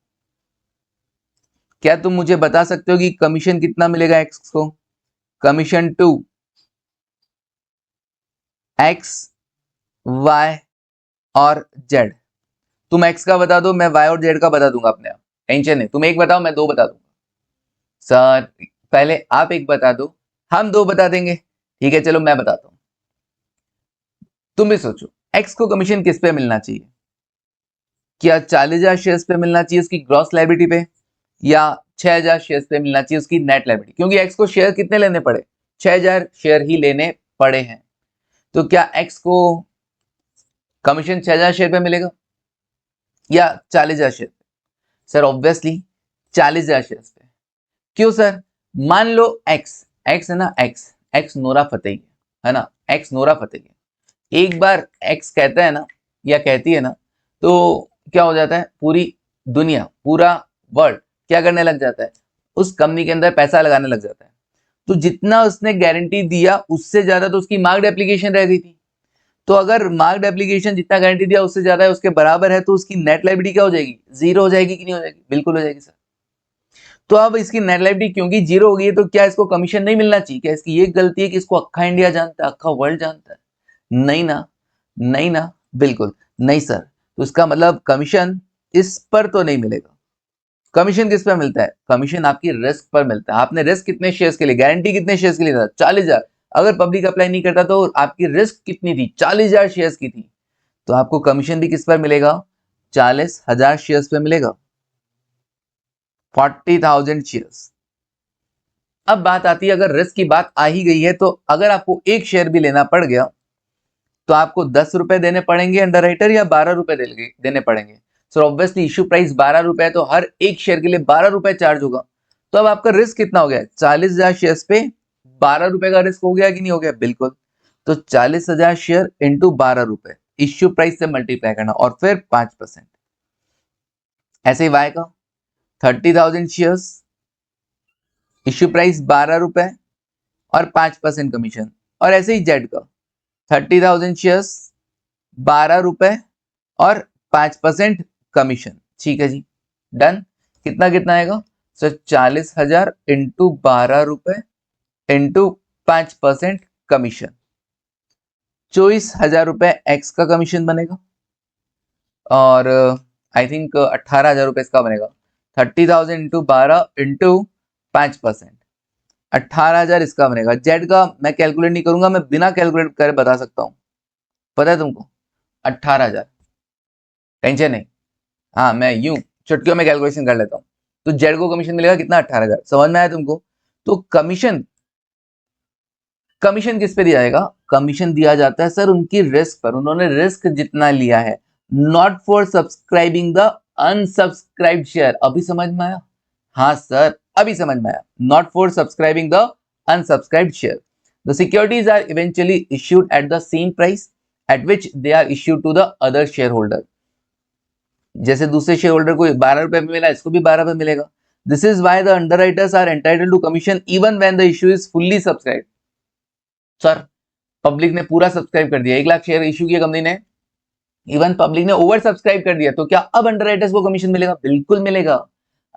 क्या तुम मुझे बता सकते हो कि कमीशन कितना मिलेगा एक्स को? कमीशन टू एक्स, वाई और जेड। तुम एक्स का बता दो, मैं वाई और जेड का बता दूंगा अपने आप, टेंशन नहीं। तुम एक बताओ, मैं दो बता दूंगा। सर पहले आप एक बता दो, हम दो बता देंगे। ठीक है चलो मैं बताता हूं। तुम भी सोचो, एक्स को कमीशन किस पे मिलना चाहिए? क्या 40,000 शेयर्स पे मिलना चाहिए उसकी ग्रॉस लायबिलिटी पे, या 6,000 शेयर्स पे मिलना चाहिए उसकी नेट लायबिलिटी? क्योंकि एक्स को शेयर कितने लेने पड़े? 6,000 शेयर ही लेने पड़े हैं। तो क्या एक्स को कमीशन 6,000 शेयर पे मिलेगा या 40,000 शेयर पे? सर ऑब्वियसली 40,000 शेयर पे। क्यों सर? मान लो एक्स, एक्स है ना, एक्स एक्स नोरा फतेही है ना, एक्स नोरा फतेही है। एक बार एक्स कहता है ना या कहती है ना, तो क्या हो जाता है? पूरी दुनिया, पूरा वर्ल्ड क्या करने लग जाता है? उस कंपनी के अंदर पैसा लगाने लग जाता है। तो जितना उसने गारंटी दिया उससे ज्यादा तो उसकी मार्क्ड एप्लीकेशन रह गई थी। तो अगर मार्क्ड एप्लीकेशन जितना गारंटी दिया उससे ज्यादा है, उसके बराबर है, तो उसकी नेट लायबिलिटी क्या हो जाएगी? जीरो हो जाएगी कि नहीं हो जाएगी? बिल्कुल हो जाएगी सर। तो अब इसकी नेट लायबिलिटी क्योंकि जीरो हो गई है, तो क्या इसको कमीशन नहीं मिलना चाहिए? क्या इसकी ये गलती है कि इसको अक्खा इंडिया जानता है, अक्खा वर्ल्ड जानता है? नहीं ना, नहीं ना, बिल्कुल नहीं सर। तो इसका मतलब कमीशन इस पर तो नहीं मिलेगा। कमीशन किस पर मिलता है? कमीशन आपकी रिस्क पर मिलता है। आपने रिस्क कितने शेयर्स के लिए, गारंटी कितने शेयर्स के लिए था? 40,000। अगर पब्लिक अप्लाई नहीं करता तो आपकी रिस्क कितनी थी? 40,000 शेयर्स की थी। तो आपको कमीशन भी किस पर मिलेगा? 40,000 शेयर्स पे मिलेगा, 40,000 शेयर्स। अब बात आती है, अगर रिस्क की बात आ ही गई है, तो अगर आपको एक शेयर भी लेना पड़ गया तो आपको 10 रुपए देने पड़ेंगे अंडरराइटर, या 12 रुपए देने पड़ेंगे? सो ऑब्वियसली इश्यू प्राइस 12 रुपए है, तो हर एक शेयर के लिए 12 रुपए चार्ज होगा। तो अब आपका रिस्क कितना हो गया? 40,000 शेयर पे 12 रुपए का रिस्क हो गया कि नहीं हो गया? बिल्कुल। तो 40,000 शेयर इंटू 12 रुपए, इश्यू प्राइस से मल्टीप्लाई करना और फिर 5%। ऐसे ही वाई का 30,000 शेयर्स, इश्यू प्राइस 12 रुपए और 5% कमीशन। और ऐसे ही जेड का 30,000 शेयर्स, 12 रुपए और 5% कमीशन। ठीक है जी, डन। कितना कितना आएगा सर? 40,000 इंटू 12 रुपए इंटू 5% कमीशन, 24,000 रुपए एक्स का कमीशन बनेगा। और आई थिंक 18,000 रुपए इसका बनेगा। 30,000 इंटू 12 इंटू 5%, 18,000 इसका बनेगा। जेड का मैं कैलकुलेट नहीं करूंगा, मैं बिना कैलकुलेट करे बता सकता हूं। पता है तुमको? 18,000, टेंशन नहीं। हाँ मैं यूं चुटकियों में कैलकुलेशन कर लेता हूँ। तो जेड को कमीशन मिलेगा कितना? 18,000। समझ में आया तुमको? तो कमीशन, कमीशन किस पे दिया जाएगा? कमीशन दिया जाता है सर उनकी रिस्क पर, उन्होंने रिस्क जितना लिया है। Not for subscribing the unsubscribed share. अभी समझ में आया? हाँ सर अभी समझ में आया। Not for subscribing the unsubscribed share, the securities are eventually issued at the same price at which they are issued to the other share holder. जैसे दूसरे शेयर होल्डर को 12 रुपए में मिला, इसको भी 12 पे मिलेगा। This is why the underwriters are entitled to commission even when the issue is fully subscribed. Sir public ने पूरा सब्सक्राइब कर दिया, 1,00,000 शेयर इश्यू किया कंपनी ने, इवन पब्लिक ने ओवर सब्सक्राइब कर दिया, तो क्या अब अंडरराइटर्स को कमीशन मिलेगा? बिल्कुल मिलेगा।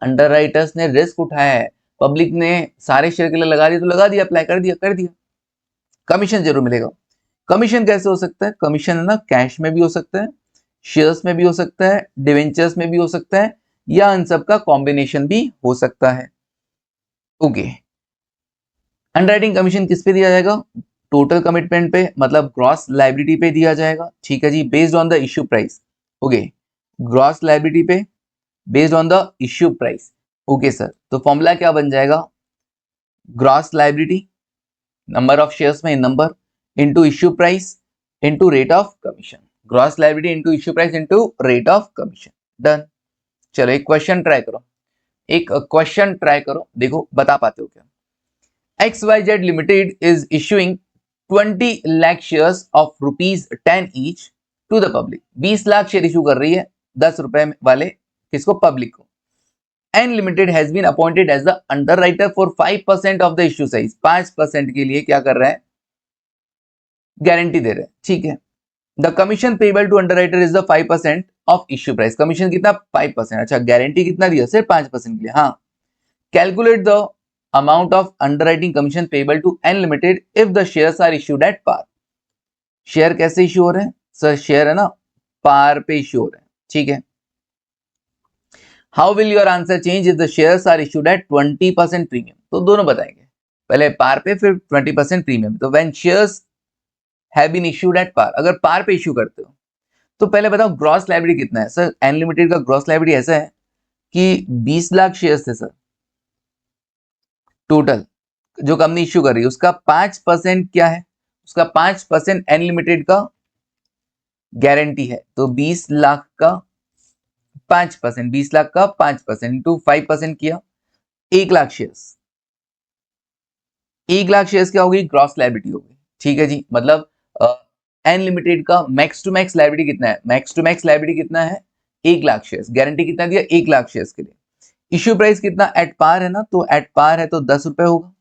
अंडरराइटर्स ने रिस्क उठाया है, पब्लिक ने सारे शेयर के लिए लगा दिया तो लगा दिया, अप्लाई कर दिया, कमीशन जरूर मिलेगा। कमीशन कैसे हो सकता है? कमीशन है ना कैश में भी हो सकता है, शेयर्स में भी हो सकता है, डिवेंचर्स में भी हो सकता है, या इन सब का कॉम्बिनेशन भी हो सकता है। ओके, अंडरराइटिंग कमीशन किस पे दिया जाएगा? टोटल कमिटमेंट पे, मतलब ग्रॉस लायबिलिटी पे दिया जाएगा। ठीक है जी, based on the issue price. Okay, gross liability पे based on the issue price. Okay sir, तो फॉर्मूला क्या बन जाएगा? Gross liability number of shares में number into issue price into rate of commission. Gross liability into issue price into rate of commission. Done. चलो एक question try करो, एक question try करो, देखो बता पाते हो क्या। XYZ Limited is issuing 20 lakh shares of ₹10 each to the public। 20 lakh share issue कर रही है 10 रुपए वाले, किसको? पब्लिक को। N Limited has been appointed as the underwriter for 5% of the issue size। 5% के लिए क्या कर रहा है? गारंटी दे रहे हैं। ठीक है, the commission payable to underwriter is the 5% of issue price. Commission कितना? 5%। अच्छा, गारंटी कितना दिया? सिर्फ 5% के लिए। हाँ, calculate the amount of underwriting commission payable to N Limited if the shares are issued at par। Share कैसे इश्यू हो रहे हैं सर? शेयर है ना पार पे इश्यू हो रहे हैं। ठीक है, how will your answer change if the shares are issued at 20% premium? तो दोनों बताएंगे, पहले पार पे फिर 20% प्रीमियम। तो when shares have been issued at par, अगर पार पे इश्यू करते हो तो पहले बताओ ग्रॉस लायबिलिटी कितना है सर? एन लिमिटेड का ग्रॉस लायबिलिटी ऐसा है कि 20 लाख शेयर्स थे सर टोटल, जो कंपनी इश्यू कर रही है उसका 5% क्या है? उसका 5% अनलिमिटेड का गारंटी है। तो 20 लाख का 5%, 20 लाख का 5% इंटू 5% किया, 1 लाख शेयर्स। 1 लाख शेयर्स क्या होगी? ग्रॉस लायबिलिटी होगी। ठीक है जी, मतलब अनलिमिटेड का मैक्स टू मैक्स लायबिलिटी कितना है? मैक्स टू मैक्स लायबिलिटी कितना है? 1 लाख शेयर्स। गारंटी कितना दिया? 1 लाख शेयर्स के लिए। इश्यू प्राइस कितना? एट पार है ना, तो एट पार है तो 10 रुपए होगा।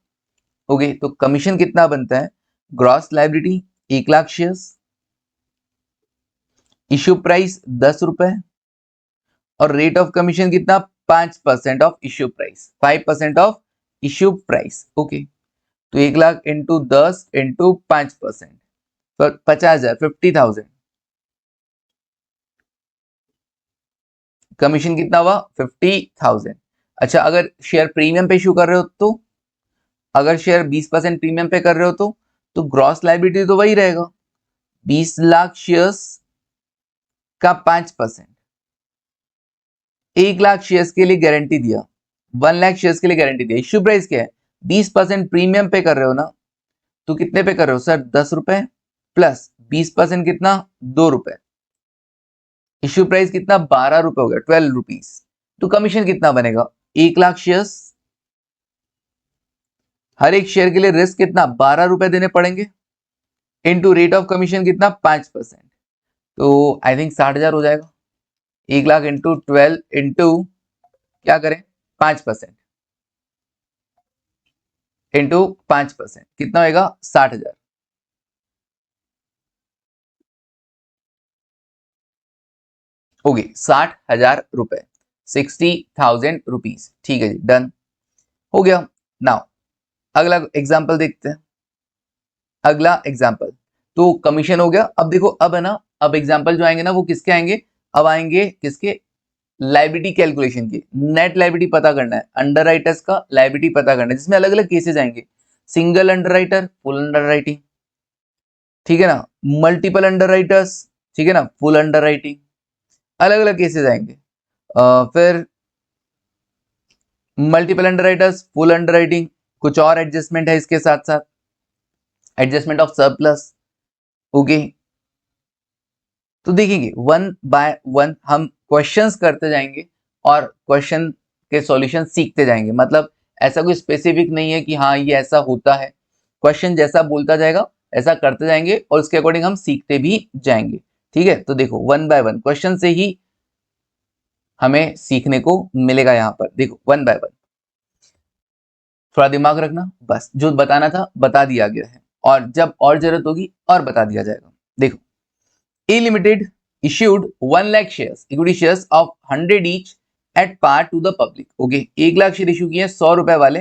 ओके, तो कमीशन कितना बनता है? Gross liability 1 lakh shares, issue price 10 रुपए, और रेट ऑफ कमीशन कितना? 5% of issue price, 5% of issue price. Okay, तो 1 लाख इंटू 10 इंटू 5%, तो 50,000, 50,000। कमीशन कितना हुआ? 50,000। अच्छा, अगर शेयर प्रीमियम पे इश्यू कर रहे हो तो, अगर शेयर 20% प्रीमियम पे कर रहे हो तो ग्रॉस लायबिलिटी तो वही रहेगा, 20 लाख शेयर्स का 5%। 1 लाख शेयर्स के लिए गारंटी दिया, 1 लाख शेयर्स के लिए गारंटी दिया। इश्यू प्राइस क्या है? 20% प्रीमियम पे कर रहे हो ना, तो कितने पे कर रहे हो सर? 10 रुपए प्लस 20% कितना? 2 रुपए। इश्यू प्राइस कितना? 12 रुपए हो गया, 12 रुपीज। तो कमीशन कितना बनेगा? 1 लाख शेयर्स, हर एक शेयर के लिए रिस्क कितना? 12 रुपए देने पड़ेंगे, इनटू रेट ऑफ कमीशन कितना? 5%। तो आई थिंक 60,000 हो जाएगा। 1 लाख इंटू 12 इंटू क्या करें? 5% इंटू 5% कितना होगा? 60,000। ओके, 60,000 रुपए, 60,000 रुपीज। ठीक है जी, डन हो गया। नाउ अगला एग्जांपल देखते हैं। अगला एग्जांपल, तो कमीशन हो गया। अब देखो, अब है ना, अब एग्जांपल जो आएंगे ना वो किसके आएंगे? अब आएंगे किसके? लायबिलिटी कैलकुलेशन की। नेट लायबिलिटी पता करना है, अंडरराइटर्स का लायबिलिटी पता करना है, जिसमें अलग अलग केसेस आएंगे। सिंगल अंडरराइटर, फुल अंडरराइटिंग, ठीक है ना, मल्टीपल अंडरराइटर्स, ठीक है ना, फुल अंडरराइटिंग, अलग अलग केसेस आएंगे। फिर मल्टीपल अंडरराइटर्स, फुल अंडरराइटिंग, कुछ और एडजस्टमेंट है इसके साथ साथ, एडजस्टमेंट ऑफ सरप्लस। ओके, तो देखेंगे वन बाय वन हम क्वेश्चंस करते जाएंगे और क्वेश्चन के सॉल्यूशन सीखते जाएंगे। मतलब ऐसा कोई स्पेसिफिक नहीं है कि हाँ ये ऐसा होता है, क्वेश्चन जैसा बोलता जाएगा ऐसा करते जाएंगे और उसके अकॉर्डिंग हम सीखते भी जाएंगे। ठीक है, तो देखो वन बाय वन क्वेश्चन से ही हमें सीखने को मिलेगा। यहाँ पर देखो वन बाय वन, थोड़ा दिमाग रखना, बस जो बताना था बता दिया गया है, और जब और जरूरत होगी और बता दिया जाएगा। देखो, A Limited issued 1 lakh shares, equity shares of 100 each at par to the public। Okay, 1 lakh share issue किए 100 रुपए वाले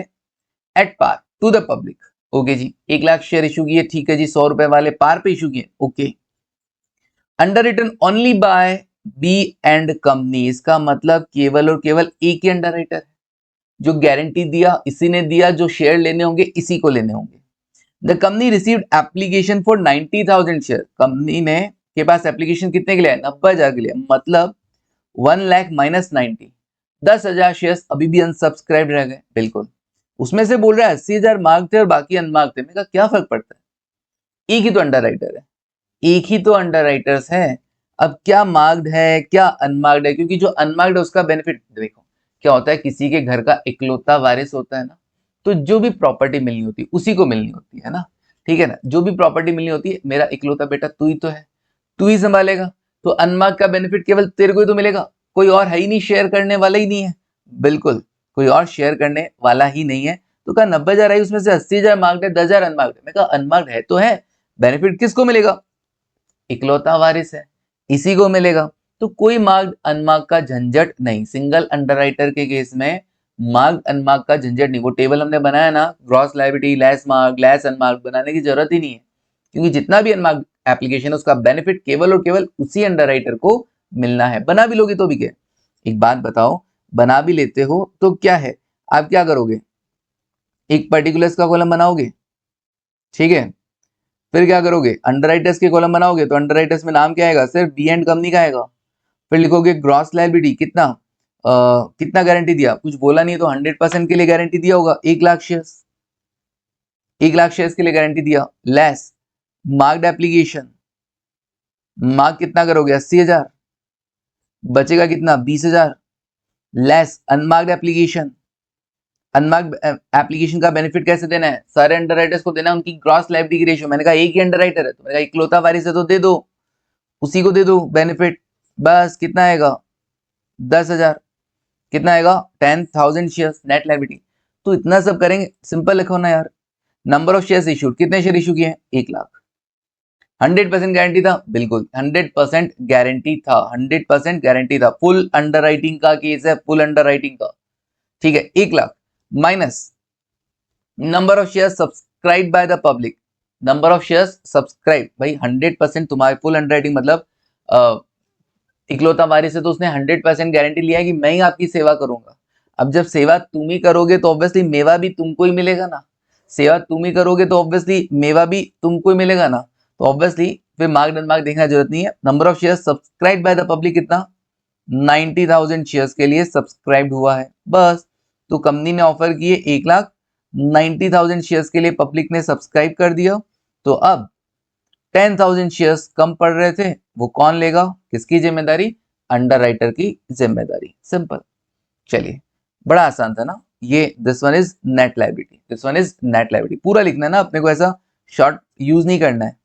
at par to the public। Okay जी, 1 लाख शेयर इशू किए, ठीक है जी, 100 रुपए वाले पार पे इशू किए, okay. Underwritten only by B and company, इसका मतलब केवल और केवल एक ही अंडर राइटर है, जो गारंटी दिया इसी ने दिया, जो शेयर लेने होंगे इसी को लेने होंगे। The company received application for 90,000 share, company ने के पास एप्लीकेशन कितने के लिए है? 90,000 के लिए, मतलब 1 लाख माइनस 90, 10,000 शेयर अभी भी अनसब्सक्राइब रह गए। बिल्कुल, उसमें से बोल रहा है 80,000 मार्क थे और बाकी अनमार्क थे। मैंने कहा क्या फर्क पड़ता है, एक ही तो अंडर राइटर है, एक ही तो अंडर राइटर्स है। अब क्या मार्क्ड है क्या अनमार्क्ड है, क्योंकि जो अनमार्क्ड है उसका बेनिफिट देखो क्या होता है, किसी के घर का इकलौता वारिस होता है ना, तो जो भी प्रॉपर्टी मिलनी होती है उसी को मिलनी होती है ना, ठीक है ना, जो भी प्रॉपर्टी मिलनी होती है, मेरा इकलौता बेटा तू ही तो है, तू ही संभालेगा, तो अनमार्क का बेनिफिट केवल तेरे को ही तो मिलेगा, कोई और है ही नहीं, शेयर करने वाला ही नहीं है। बिल्कुल, कोई और शेयर करने वाला ही नहीं है। तो कहा 90,000 आई, उसमें से 80,000 मार्क्ड है, 10,000 अनमार्क्ड है। मैं कहा अनमार्क्ड है तो है, बेनिफिट किसको मिलेगा? इकलौता वारिस है, इसी को मिलेगा। तो कोई मार्क्ड अनमार्क का झंझट नहीं, सिंगल अंडरराइटर के केस में मार्क्ड अनमार्क का झंझट नहीं। वो टेबल हमने बनाया ना, gross liability less mark less unmark, बनाने की जरूरत ही नहीं है, क्योंकि जितना भी अनमार्क एप्लीकेशन है उसका बेनिफिट केवल और केवल उसी अंडरराइटर को मिलना है। बना भी लोगे तो भी क्या, एक बात बताओ, बना भी लेते हो तो क्या है, आप क्या करोगे, एक पर्टिकुलर्स का कॉलम बनाओगे, ठीक है, फिर क्या करोगे, अंडरराइटर्स के कॉलम बनाओगे, तो अंडरराइटर्स में नाम क्या आएगा, सिर्फ बी एंड कंपनी का आएगा। फिर लिखोगे ग्रॉस लायबिलिटी कितना, कितना गारंटी दिया, कुछ बोला नहीं तो 100% के लिए गारंटी दिया होगा, 1 लाख शेयर्स, 1 लाख शेयर्स के लिए गारंटी दिया, लेस मार्क्ड एप्लीकेशन, मार्क कितना करोगे 80,000, बचेगा कितना 20,000, less unmarked application, unmarked application का बेनिफिट कैसे देना है, सारे अंडरराइटर्स को देना है उनकी ग्रॉस लायबिलिटी की रेशियो। मैंने कहा एक ही अंडरराइटर है, तो मैंने कहा इकलौता वारिस है तो दे दो, उसी को दे दो बेनिफिट। बस कितना आएगा 10,000, कितना आएगा 10,000 शेयर्स नेट लायबिलिटी। तो इतना सब करेंगे, सिंपल लिखो ना यार। नंबर ऑफ शेयर्स इशूड, कितने शेयर इशू किए हैं 1 लाख। 100% गारंटी था, बिल्कुल 100% गारंटी था, 100% गारंटी था, फुल अंडरराइटिंग का केस है, फुल अंडरराइटिंग का, ठीक है। 1 lakh minus number of share subscribe by the public, number of shares subscribe, भाई 100% तुम्हारे फुल अंडरराइटिंग मतलब इकलौता वारिस है तो उसने 100% गारंटी लिया है कि मैं ही आपकी सेवा करूंगा। अब जब सेवा तुम ही करोगे तो ऑब्वियसली मेवा भी तुमको ही मिलेगा ना, सेवा तुम ही करोगे तो ऑब्वियसली मेवा भी तुमको ही मिलेगा ना, तो ऑब्वियसली फिर मार्क एंड मार्क देखने की जरूरत नहीं है। Number of share subscribe by the public कितना, 90,000 शेयर्स के लिए सब्सक्राइब हुआ है, बस। तो कंपनी ने ऑफर किए 1,लाख, 90,000 शेयर्स के लिए पब्लिक ने सब्सक्राइब कर दिया, तो अब 10,000 शेयर्स कम पड़ रहे थे, वो कौन लेगा, किसकी जिम्मेदारी, अंडरराइटर की जिम्मेदारी, सिंपल। चलिए, बड़ा आसान था ना ये। This one is net liability, this one is net liability, पूरा लिखना है ना अपने को, ऐसा शॉर्ट यूज नहीं करना है।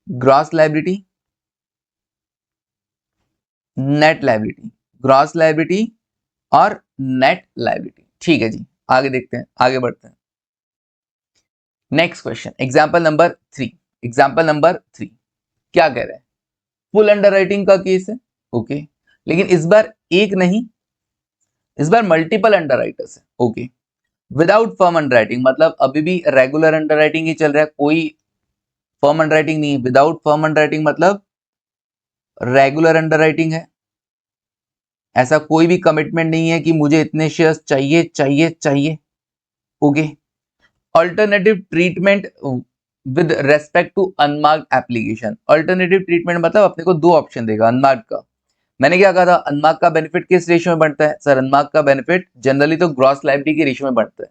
Gross liability, net liability, gross liability और नेट लायबिलिटी, ठीक है जी। आगे देखते हैं, आगे बढ़ते हैं। Next question, example number 3, example number 3 क्या कह रहे हैं, फुल अंडरराइटिंग का केस है, ओके, लेकिन इस बार एक नहीं, इस बार मल्टीपल अंडरराइटर्स है, ओके। विदाउट फर्म अंडरराइटिंग मतलब अभी भी रेगुलर अंडरराइटिंग ही चल रहा है, कोई फर्म अंडरराइटिंग नहीं है। विदाउट फर्म अंडरराइटिंग मतलब रेगुलर अंडरराइटिंग है, ऐसा कोई भी कमिटमेंट नहीं है कि मुझे इतने शेयर्स चाहिए चाहिए चाहिए, okay. Alternative treatment with respect to unmarked application, alternative treatment मतलब अपने को दो ऑप्शन देगा अनमार्क्ड का। मैंने क्या कहा था, अनमार्क का बेनिफिट किस रेशियो में बढ़ता है, सर अनमार्क का बेनिफिट जनरली तो ग्रॉस लायबिलिटी के रेशियो में बढ़ता है,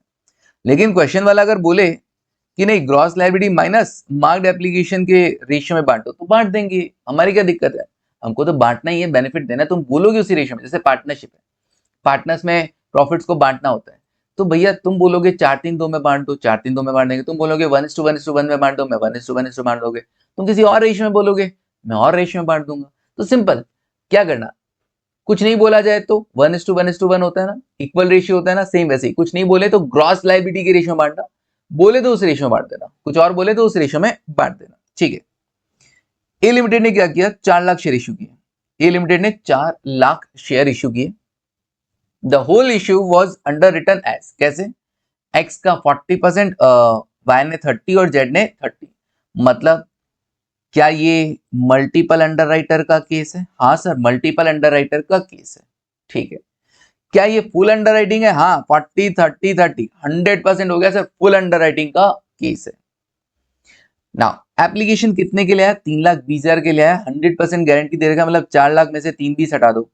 लेकिन क्वेश्चन वाला अगर बोले कि नहीं gross liability minus marked application के रेशियो में बांटो, तो बांट देंगे, हमारी क्या दिक्कत है, हमको तो बांटना ही है, बेनिफिट देना है, तुम बोलोगे उसी रेशियो में। जैसे पार्टनरशिप है, पार्टनर्स में प्रॉफिट्स को बांटना होता है, तो भैया तुम बोलोगे 4-3-2 में बांट दो, 4-3-2 में बांट देंगे, तुम बोलोगे 1:1:1 में बांट दो, मैं 1:1:1 बांट दोगे, तुम किसी और रेशियो में बोलोगे, मैं और रेशियो में बांट दूंगा। तो सिंपल, क्या करना, कुछ नहीं बोला जाए तो 1:1:1 होता है ना, इक्वल रेशियो होता है ना, सेम वैसे ही कुछ नहीं बोले तो ग्रॉस लायबिलिटी के रेशियो में बांटना, बोले तो उस रेशियो में बांट देना, कुछ और बोले तो उस रेशियो में बांट देना, ठीक है। ए लिमिटेड ने क्या किया, 4 लाख शेयर इशू किए, ए लिमिटेड ने 4 लाख शेयर इशू किए। The whole issue was underwritten as, कैसे, एक्स का 40%, वाई ने 30 और जेड ने 30। मतलब क्या ये मल्टीपल अंडरराइटर का केस है? हाँ सर, मल्टीपल अंडरराइटर का केस है। ठीक है, क्या ये फुल अंडरराइटिंग है? हाँ, 40 30 30 100% हो गया सर, फुल अंडरराइटिंग का केस है। नाउ एप्लीकेशन कितने के लिए है? 3,20,000 के लिए है। 100% गारंटी दे रखा, मतलब 4 लाख में से 3,20 हटा दो,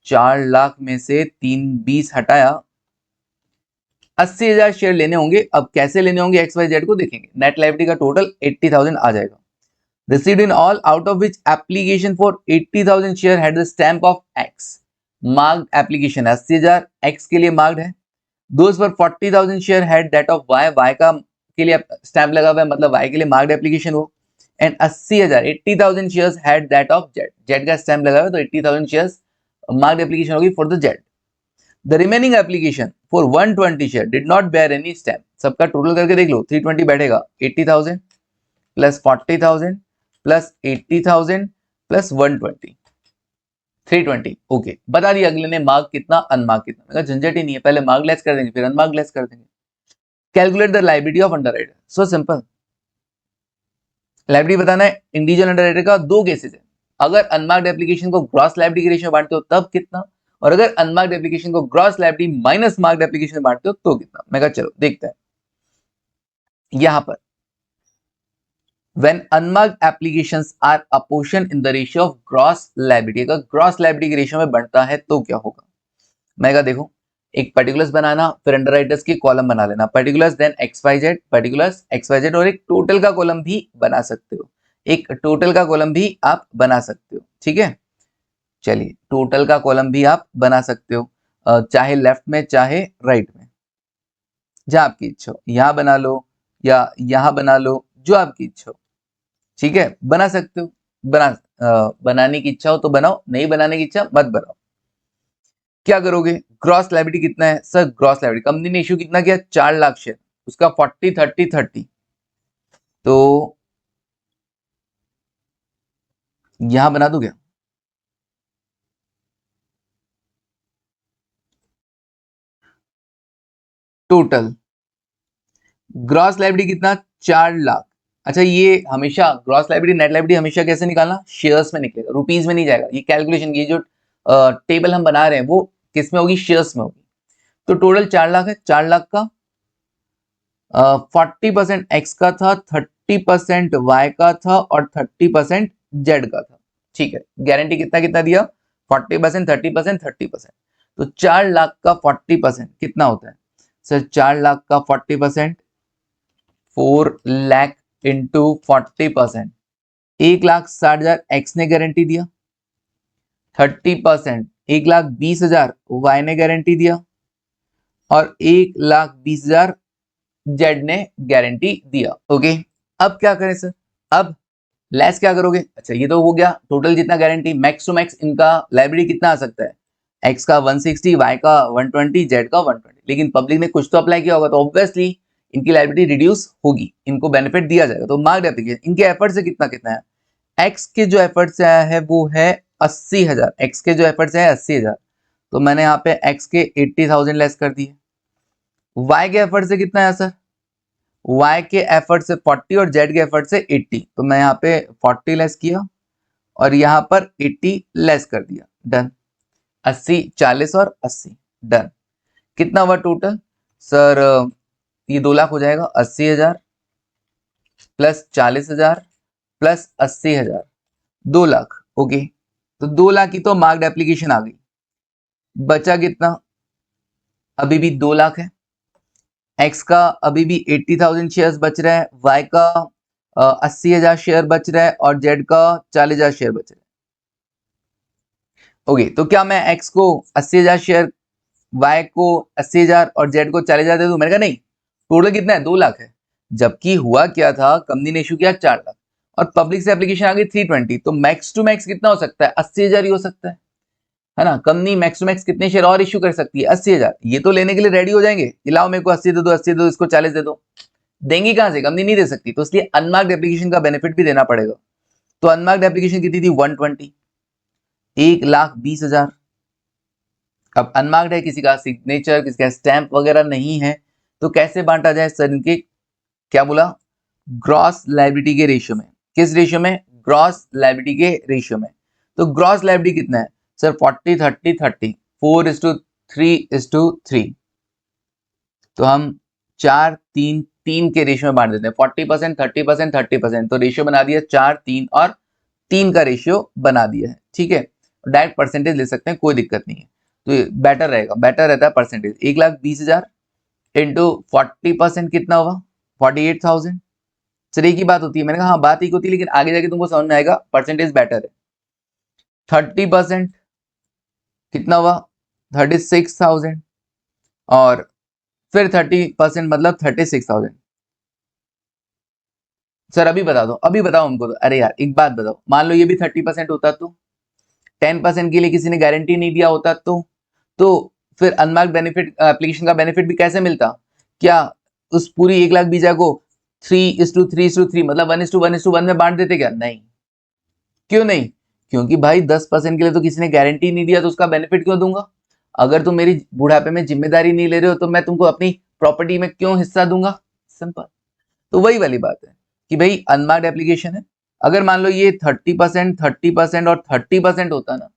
4 लाख में से 3,20 हटाया, 80,000 शेयर लेने होंगे। अब कैसे लेने होंगे एक्स वाई जेड को देखेंगे। नेट लायबिलिटी का टोटल 80,000 आ जाएगा। Received in all, out of which application for 80,000 share had the stamp of X. Marked application 80,000 X के लिए marked है। Those for 40,000 share had that of Y, Y का के लिए स्टैंप लगा हुआ है, मतलब Y के लिए marked application हो। And 80,000 80,000 shares had that of Z, Z का स्टैंप लगा हुआ है, तो 80,000 shares marked application होगी for the Z. The remaining application for 120 share did not bear any stamp. सबका टोटल करके देख लो, 320 बैठेगा, 80,000 प्लस 40,000 प्लस 80,000 प्लस 120, 320। ओके, बता दिया अगले ने मार्क कितना, अनमार्क कितना। मेरा झंझट ही नहीं है, पहले मार्क लेस कर देंगे फिर अनमार्क लेस कर देंगे। Calculate the liability of underwriter. So simple, liability बताना है इंडिविजुअल अंडरराइटर का। दो केसेस है, अगर अनमार्क्ड एप्लीकेशन को ग्रॉस लायबिलिटी के रेशियो में बांटते हो तब कितना, और अगर अनमार्क्ड एप्लीकेशन को gross liability minus marked application में बांटते हो तो कितना। मैं कहा चलो देखते हैं। यहां पर when unmarked applications are apportioned in the ratio of gross liability, अगर gross liability के रेशियो में बढ़ता है तो क्या होगा। मैं कहा देखो, एक पर्टिकुलर्स बनाना, फिर अंडरराइटर्स की कॉलम बना लेना, particulars then X Y Z, particulars X Y Z, और एक टोटल का कॉलम भी बना सकते हो, एक टोटल का कॉलम भी आप बना सकते हो। ठीक है, चलिए टोटल का कॉलम भी आप बना सकते हो, चाहे लेफ्ट में चाहे राइट में, जहां आपकी इच्छा हो। यहां बना लो या यहां बना लो, जो आपकी इच्छा हो। ठीक है, बना सकते हो। बनाने की इच्छा हो तो बनाओ, नहीं बनाने की इच्छा मत बनाओ। क्या करोगे, ग्रॉस लायबिलिटी कितना है सर? ग्रॉस लायबिलिटी कंपनी ने इश्यू कितना किया? 4 लाख शेयर, उसका 40 30 30, तो यहां बना दो क्या? टोटल ग्रॉस लायबिलिटी कितना? 4 लाख। अच्छा, ये हमेशा ग्रॉस लायबिलिटी नेट लायबिलिटी हमेशा कैसे निकालना? शेयर्स में निकलेगा, रुपीज में नहीं जाएगा। ये कैलकुलेशन, ये जो टेबल हम बना रहे हैं वो किस में होगी? शेयर्स में होगी। तो टोटल 4 लाख है, 4 लाख का 40% एक्स का था, 30% वाई का था और 30% जेड का था। ठीक है, गारंटी कितना कितना दिया? 40% 30% 30%। तो 4 लाख का 40% कितना होता है सर? 4 लाख का 40% 4 लाख इंटू 40%, 1,60,000 एक्स ने गारंटी दिया, 30% 1,20,000 वाई ने गारंटी दिया, और 1,20,000 जेड ने गारंटी दिया। ओके, अब क्या करें सर? अब लेस क्या करोगे? अच्छा, ये तो हो गया टोटल जितना गारंटी, मैक्स टू मैक्स इनका लायबिलिटी कितना आ सकता है? एक्स का 160, वाई का 120, जेड का 120। लेकिन पब्लिक ने कुछ तो अप्लाई किया होगा, तो ऑब्वियसली इनकी लायबिलिटी रिड्यूस होगी, इनको बेनिफिट दिया जाएगा। तो मार्क्ड एप्लीकेशन, इनके एफर्ट से कितना कितना है? एक्स के जो एफर्ट से आया है वो है 80,000, एक्स के जो एफर्ट से है 80,000, तो मैंने यहाँ पे एक्स के 80,000 लेस कर दिए। वाई के एफर्ट से कितना है सर? y के एफर्ट से 40 और z के एफर्ट से 80, तो मैं यहाँ पे 40 लेस किया और यहाँ पर 80 लेस कर दिया। डन, 80 40 और 80, डन। कितना हुआ टोटल सर? ये 2 लाख हो जाएगा। 80,000 प्लस 40,000 प्लस 80,000, 2 लाख। ओके, तो 2 लाख की तो मार्क्ड एप्लीकेशन आ गई। बचा कितना? अभी भी 2 लाख है। एक्स का अभी भी 80,000 शेयर्स बच रहा है, वाई का 80,000 शेयर बच रहा है और जेड का 40,000 शेयर बच रहा है। ओके, तो क्या मैं एक्स को 80,000 शेयर, वाई को 80,000 और जेड को 40,000 दे दूं? मैंने कहा नहीं, टोटल कितना है? 2 लाख है। जबकि हुआ क्या था, कंपनी ने इशू किया 4 लाख और पब्लिक से एप्लीकेशन आ गई 320, तो मैक्स टू मैक्स कितना हो सकता है? 80,000 ही हो सकता है ना। कंपनी मैक्स टू मैक्स कितने शेयर और इश्यू कर सकती है? 80,000। ये तो लेने के लिए रेडी हो जाएंगे, लाओ मेरे को 80 दे दो, 80 दे दो, इसको 40 दे दो। देंगी कहां से? कंपनी नहीं दे सकती, तो इसलिए अनमार्क्ड एप्लीकेशन का बेनिफिट भी देना पड़ेगा। तो अनमार्क्ड एप्लीकेशन कितनी थी? 120, 1,20,000। अब अनमार्क्ड है, किसी का सिग्नेचर, किसी का स्टैंप वगैरह नहीं है, तो कैसे बांटा जाए सर इनके, क्या बोला, ग्रॉस लायबिलिटी के रेशियो में। किस रेशियो में, ग्रॉस लायबिलिटी के रेशियो में। तो ग्रॉस लायबिलिटी कितना है सर, 40 30 30, 4:3:3। तो हम 4:3:3 के रेशियो में बांट देते हैं, 40%, 30%, 30%। तो रेशियो बना दिया 4:3 और 3 का रेशियो बना दिया है, ठीक है। डायरेक्ट परसेंटेज ले सकते हैं, कोई दिक्कत नहीं है। तो बेटर रहेगा, बेटर रहता है परसेंटेज। 1,20,000 इंटू 40% कितना होगा, 48,000। सर एक ही बात होती है, मैंने कहा हाँ बात एक होती है, लेकिन आगे जाके तुमको समझ में आएगा परसेंटेज बेटर है। 30% कितना हुआ, 36,000, और फिर 30% मतलब 36,000। सर अभी बता दो, अभी बताओ हमको तो। अरे यार एक बात बताओ, मान लो ये भी 30% होता तो 10% के लिए किसी ने गारंटी नहीं दिया होता तो फिर अनमार्क्ड बेनिफिट एप्लीकेशन का बेनिफिट भी कैसे मिलता, क्या उस पूरी 1,20,000 को 3:3:3 मतलब 1:1:1 में बांट देते क्या, नहीं। क्यों नहीं, क्योंकि भाई 10% के लिए तो किसी ने गारंटी नहीं दिया, तो उसका बेनिफिट क्यों दूंगा। अगर तुम मेरी बुढ़ापे में जिम्मेदारी नहीं ले रहे हो तो मैं तुमको अपनी प्रॉपर्टी में क्यों हिस्सा दूंगा, सिंपल। तो वही वाली बात है कि भाई अनमार्क्ड एप्लीकेशन है, अगर मान लो ये 30%, 30% और 30% होता ना,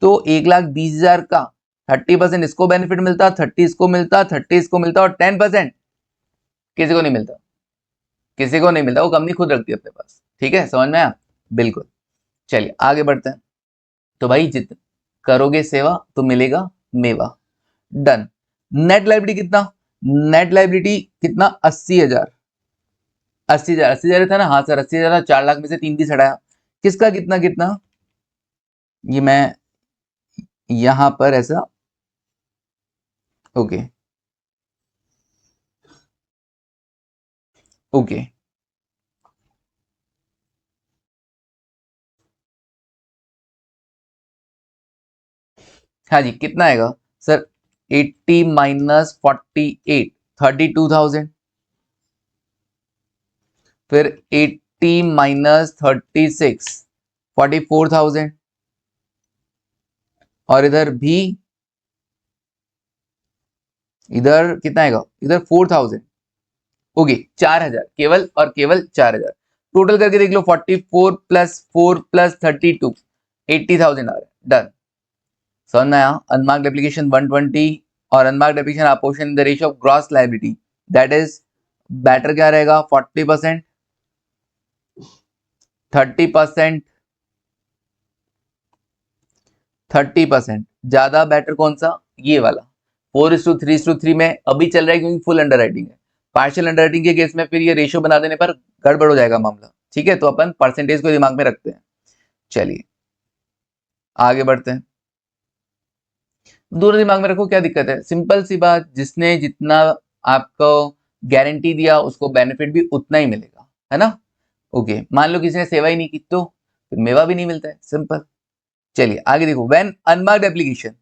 तो 1,20,000 का 30% इसको बेनिफिट मिलता, 30 इसको मिलता, 30 इसको मिलता, और 10% किसी को नहीं मिलता, किसी को नहीं मिलता, वो कंपनी खुद रखती है अपने पास। ठीक है, समझ में आया, बिल्कुल। चलिए आगे बढ़ते हैं। तो भाई जित करोगे सेवा तो मिलेगा मेवा, डन। नेट लाइबिलिटी कितना, नेट लाइबिलिटी कितना, 80,000। 80,000, 80,000 था ना, हाँ सर 80,000 था, 4 लाख में से 3 30 हटाया, किसका कितना कितना, ये मैं यहां पर ऐसा, ओके ओके, हाँ जी कितना आएगा सर, 80 माइनस 48, 32,000। फिर 80 माइनस 36, 44,000। और इधर भी, इधर कितना आएगा, इधर 4,000। ओके 4,000, केवल और केवल 4,000। टोटल करके देख लो, 44 प्लस 4 प्लस 32, 80,000 आ रहा है, डन। समझ में आया। अनमार्क्ड एप्लीकेशन 120 और unmarked application apportion in the ratio of gross liability, that is better क्या रहेगा, 40%, 30%, 30%। ज्यादा बेटर कौन सा, ये वाला 4:3:3 में अभी चल रहा है, क्योंकि फुल अंडर राइटिंग है। पार्शियल अंडर राइटिंग के केस में फिर ये रेशियो बना देने पर गड़बड़ हो जाएगा मामला, ठीक है। तो अपन परसेंटेज को दिमाग में रखते हैं। चलिए आगे बढ़ते हैं। दोनों दिमाग में रखो, क्या दिक्कत है, सिंपल सी बात, जिसने जितना आपको गारंटी दिया उसको बेनिफिट भी उतना ही मिलेगा, है ना। ओके, मान लो किसी ने सेवा ही नहीं की तो फिर मेवा भी नहीं मिलता है, सिंपल। चलिए आगे देखो, when unmarked application,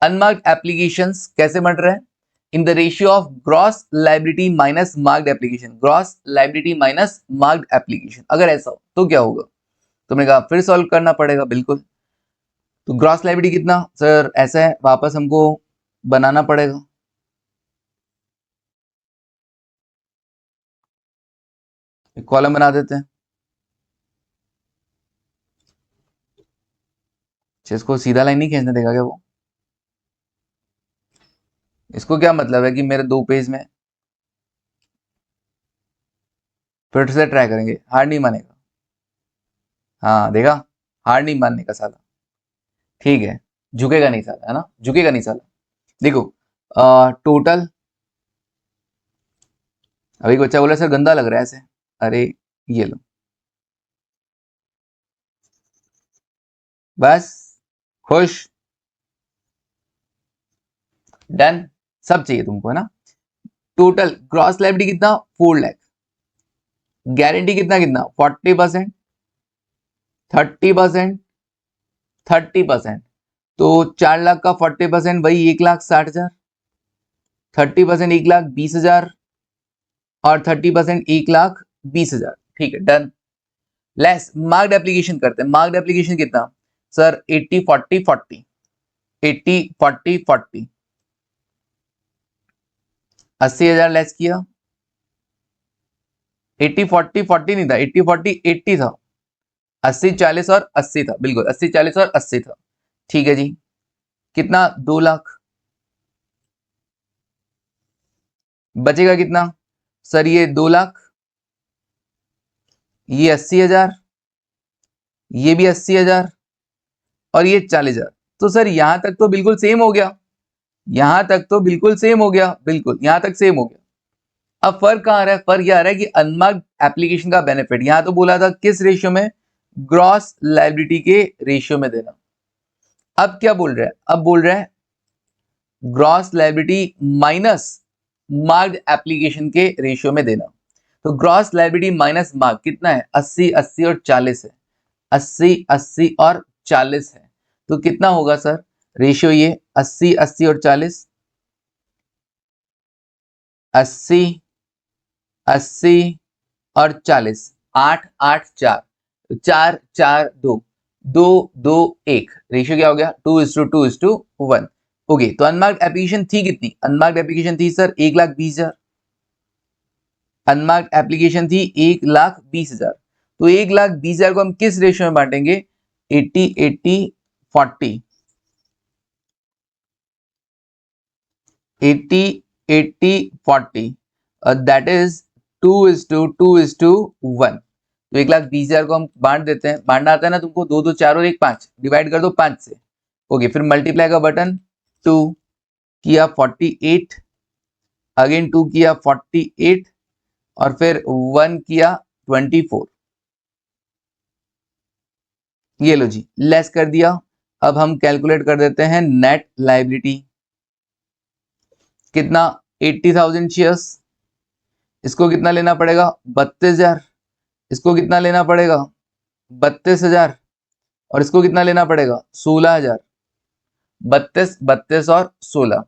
unmarked applications कैसे बन रहे हैं, इन the ratio of gross liability minus marked application, gross liability minus marked application. अगर ऐसा हो तो क्या होगा, तुमने कहा फिर सॉल्व करना पड़ेगा, बिल्कुल। तो ग्रॉस लायबिलिटी कितना सर, ऐसा है, वापस हमको बनाना पड़ेगा। एक कॉलम बना देते हैं, इसको सीधा लाइन नहीं खींचने देगा क्या वो, इसको क्या मतलब है कि मेरे 2 पेज में, फिर से ट्राई करेंगे, हार नहीं मानेगा। हाँ देखा, हार नहीं मानने का साला, ठीक है, झुकेगा नहीं साला, है ना, झुकेगा नहीं साला। देखो टोटल, अभी बच्चा बोला सर गंदा लग रहा है ऐसे, अरे ये लो, बस, खुश, डन, सब चाहिए तुमको, है ना। टोटल ग्रॉस लायबिलिटी कितना, 4 लाख, गारंटी कितना कितना, 40%, 30%, 30%। तो 4 लाख का 40% वही 1,60,000, 30% 1,20,000, और 30% 1,20,000, ठीक है, डन। लेस मार्क्ड एप्लीकेशन करते हैं, मार्क्ड एप्लीकेशन कितना सर, 80 40 40, 80 40 40। 80,000 लेस किया, 80-40 नहीं था, 80-40 80 था, 80-40 और 80 था, बिल्कुल 80-40 और 80 था। ठीक है जी, कितना 2 लाख बचेगा कितना सर? ये 2 लाख, ये 80,000, ये भी 80,000 और ये 40,000। तो सर यहां तक तो बिल्कुल सेम हो गया, यहां तक तो बिल्कुल सेम हो गया, बिल्कुल यहां तक सेम हो गया। अब फर्क कहां आ रहा है? फर्क ये आ रहा है कि अनमार्क्ड एप्लीकेशन का बेनिफिट यहां तो बोला था किस रेशियो में? ग्रॉस लायबिलिटी के रेशियो में देना। अब क्या बोल रहा है? अब बोल रहा है gross liability minus marked application के रेशियो में देना। तो ग्रॉस लायबिलिटी माइनस मार्क कितना है? 80, 80 और 40 है, 80, 80 और 40 है। तो कितना होगा सर रेशियो? ये 80, 80 और 40, 80, 80 और 40, 8, 8, 4, 4, 4, 2, 2, 2, 1, रेशियो क्या हो गया? 2:2:1। ओके, तो अनमार्क्ड एप्लीकेशन थी कितनी? अनमार्क्ड एप्लीकेशन थी सर 1,20,000, अनमार्क्ड एप्लीकेशन थी 1,20,000। तो 1,20,000 को हम किस रेशियो में बांटेंगे? 80, 80, 40, 80, 80, 40, दैट इज 2:2:1। तो 1,20,000 को हम बांट देते हैं, बांटना आता है ना तुमको? 2, 2, 4 और 1, 5, डिवाइड कर दो 5 से। ओके, फिर मल्टीप्लाई का बटन, 2 किया 48, अगेन 2 किया 48 और फिर 1 किया 24। ये लो जी, लेस कर दिया। अब हम कैलकुलेट कर देते हैं नेट लायबिलिटी। कितना? 80,000 शेयर्स, इसको कितना लेना पड़ेगा? 32,000, इसको कितना लेना पड़ेगा? 32,000 और इसको कितना लेना पड़ेगा? 16,000। 32, 32 और 16,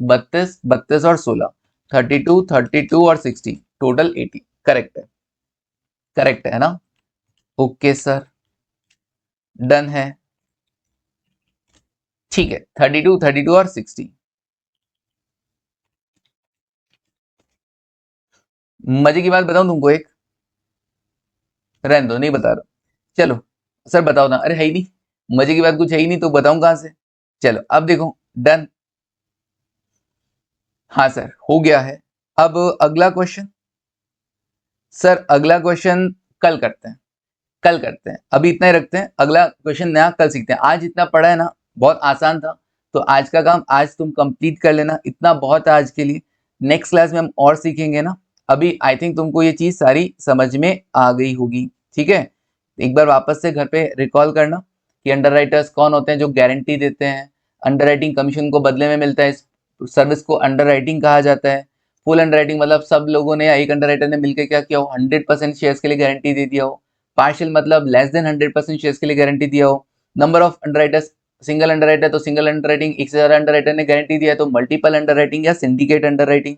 32, 32 और 16, 32, 32 और 60, टोटल 80। करेक्ट है, करेक्ट है ना? ओके सर, डन है। ठीक है, 32, 32 और 60। मजे की बात बताऊं तुमको एक? रहने दो, नहीं बता रहा। चलो सर बताओ ना। अरे है ही नहीं, मजे की बात कुछ है ही नहीं तो बताऊं कहां से? चलो अब देखो, डन। हाँ सर, हो गया है। अब अगला क्वेश्चन सर, अगला क्वेश्चन कल करते हैं, कल करते हैं, अभी इतना ही रखते हैं। अगला क्वेश्चन नया कल सीखते हैं। आज इतना पढ़ा है ना, बहुत आसान था, तो आज का काम आज तुम कंप्लीट कर लेना, इतना बहुत है आज के लिए। नेक्स्ट क्लास में हम और सीखेंगे ना। अभी आई थिंक तुमको ये चीज सारी समझ में आ गई होगी। ठीक है, एक बार वापस से घर पे रिकॉल करना कि अंडरराइटर्स कौन होते हैं जो गारंटी देते हैं। अंडरराइटिंग कमीशन को बदले में मिलता है, इस सर्विस को अंडरराइटिंग कहा जाता है। फुल अंडरराइटिंग मतलब सब लोगों ने या एक अंडरराइटर ने मिलकर क्या किया हो? 100% शेयर्स के लिए गारंटी दे दिया हो। पार्शियल मतलब लेस देन 100% शेयर्स के लिए गारंटी दिया हो। Number of underwriters, single underwriter तो सिंगल अंडरराइटिंग, एक से ज्यादा अंडरराइटर ने गारंटी दिया है तो मल्टीपल अंडरराइटिंग या सिंडिकेट अंडरराइटिंग।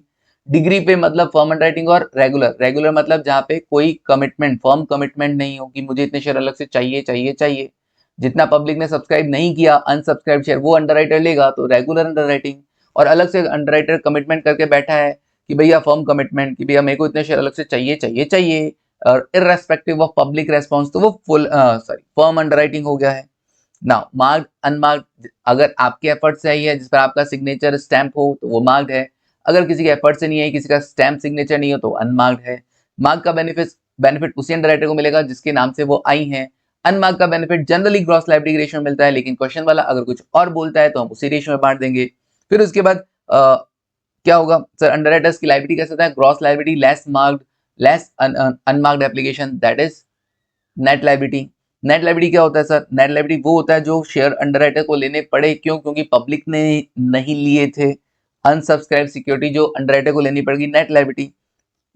डिग्री पे मतलब फर्म अंडरराइटिंग, और रेगुलर, रेगुलर मतलब जहाँ पे कोई कमिटमेंट, फर्म कमिटमेंट नहीं हो कि मुझे इतने शेयर अलग से चाहिए चाहिए चाहिए। जितना पब्लिक ने सब्सक्राइब नहीं किया अनसब्सक्राइब शेयर वो अंडरराइटर लेगा, तो रेगुलर अंडरराइटिंग। और अलग से अंडरराइटर कमिटमेंट करके बैठा है कि भैया फर्म कमिटमेंट कि भैया मेरे को इतने शेयर अलग से चाहिए चाहिए चाहिए, और इररेस्पेक्टिव ऑफ पब्लिक रेस्पॉन्स, तो वो फुल सॉरी फर्म अंडरराइटिंग हो गया है। नाउ मार्क्ड अनमार्क्ड, अगर आपके एफर्ट से आई है जिस पर आपका सिग्नेचर स्टैंप हो तो वो मार्क्ड है। अगर किसी के एफर्ट से नहीं है, किसी का स्टैंप सिग्नेचर नहीं हो तो अनमार्क्ड है। मार्क का बेनिफिट बेनिफिट उसी अंडरराइटर को मिलेगा जिसके नाम से वो आई है। अनमार्क का benefit generally gross liability ratio में मिलता है, लेकिन क्वेश्चन वाला अगर कुछ और बोलता है तो हम उसी रेशियो में बांट देंगे। फिर उसके बाद क्या होगा सर? अंडरराइटर्स की लायबिलिटी कैसे होता है? Gross liability less marked less unmarked application, that is net liability. Net liability क्या होता है सर? नेट लायबिलिटी वो होता है जो शेयर अंडरराइटर को लेने पड़े, क्यों? क्योंकि पब्लिक ने नहीं लिए थे। अनसब्सक्राइब सिक्योरिटी जो अंडरराइटर को लेनी पड़ेगी, नेट लायबिलिटी।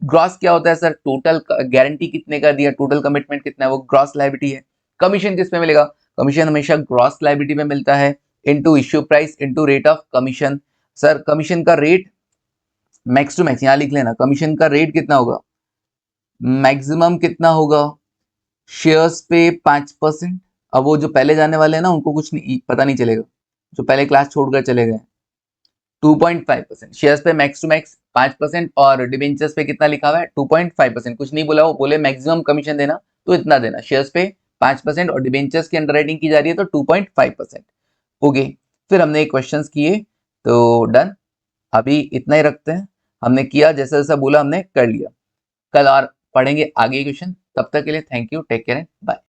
ग्रॉस क्या होता है सर? टोटल गारंटी कितने का दिया, टोटल कमिटमेंट कितना है, वो ग्रॉस लायबिलिटी है। कमीशन किस पे मिलेगा? कमीशन हमेशा ग्रॉस लायबिलिटी में मिलता है, into issue price into rate of commission. Sir commission का रेट मैक्स टू मैक्स, यहां लिख लेना, कमीशन का रेट कितना होगा? मैक्सिमम कितना होगा? शेयर्स पे 5%। अब वो जो पहले जाने वाले हैं ना उनको कुछ नहीं पता नहीं चलेगा, जो पहले क्लास छोड़कर चले गए। 2.5% शेयर्स पे मैक्स टू मैक्स 5% और डिबेंचर्स पे कितना लिखा हुआ है 2.5%, कुछ नहीं बोला, वो बोले मैक्सिमम कमीशन देना तो इतना देना, शेयर्स पे 5% और डिबेंचर्स की अंडरराइटिंग की जा रही है तो 2.5%। ओके, फिर हमने क्वेश्चंस किए तो डन, अभी इतना ही रखते हैं, हमने किया जैसा जैसा बोला हमने कर लिया, कल और पढ़ेंगे आगे क्वेश्चन, तब तक के लिए thank you, take care, bye.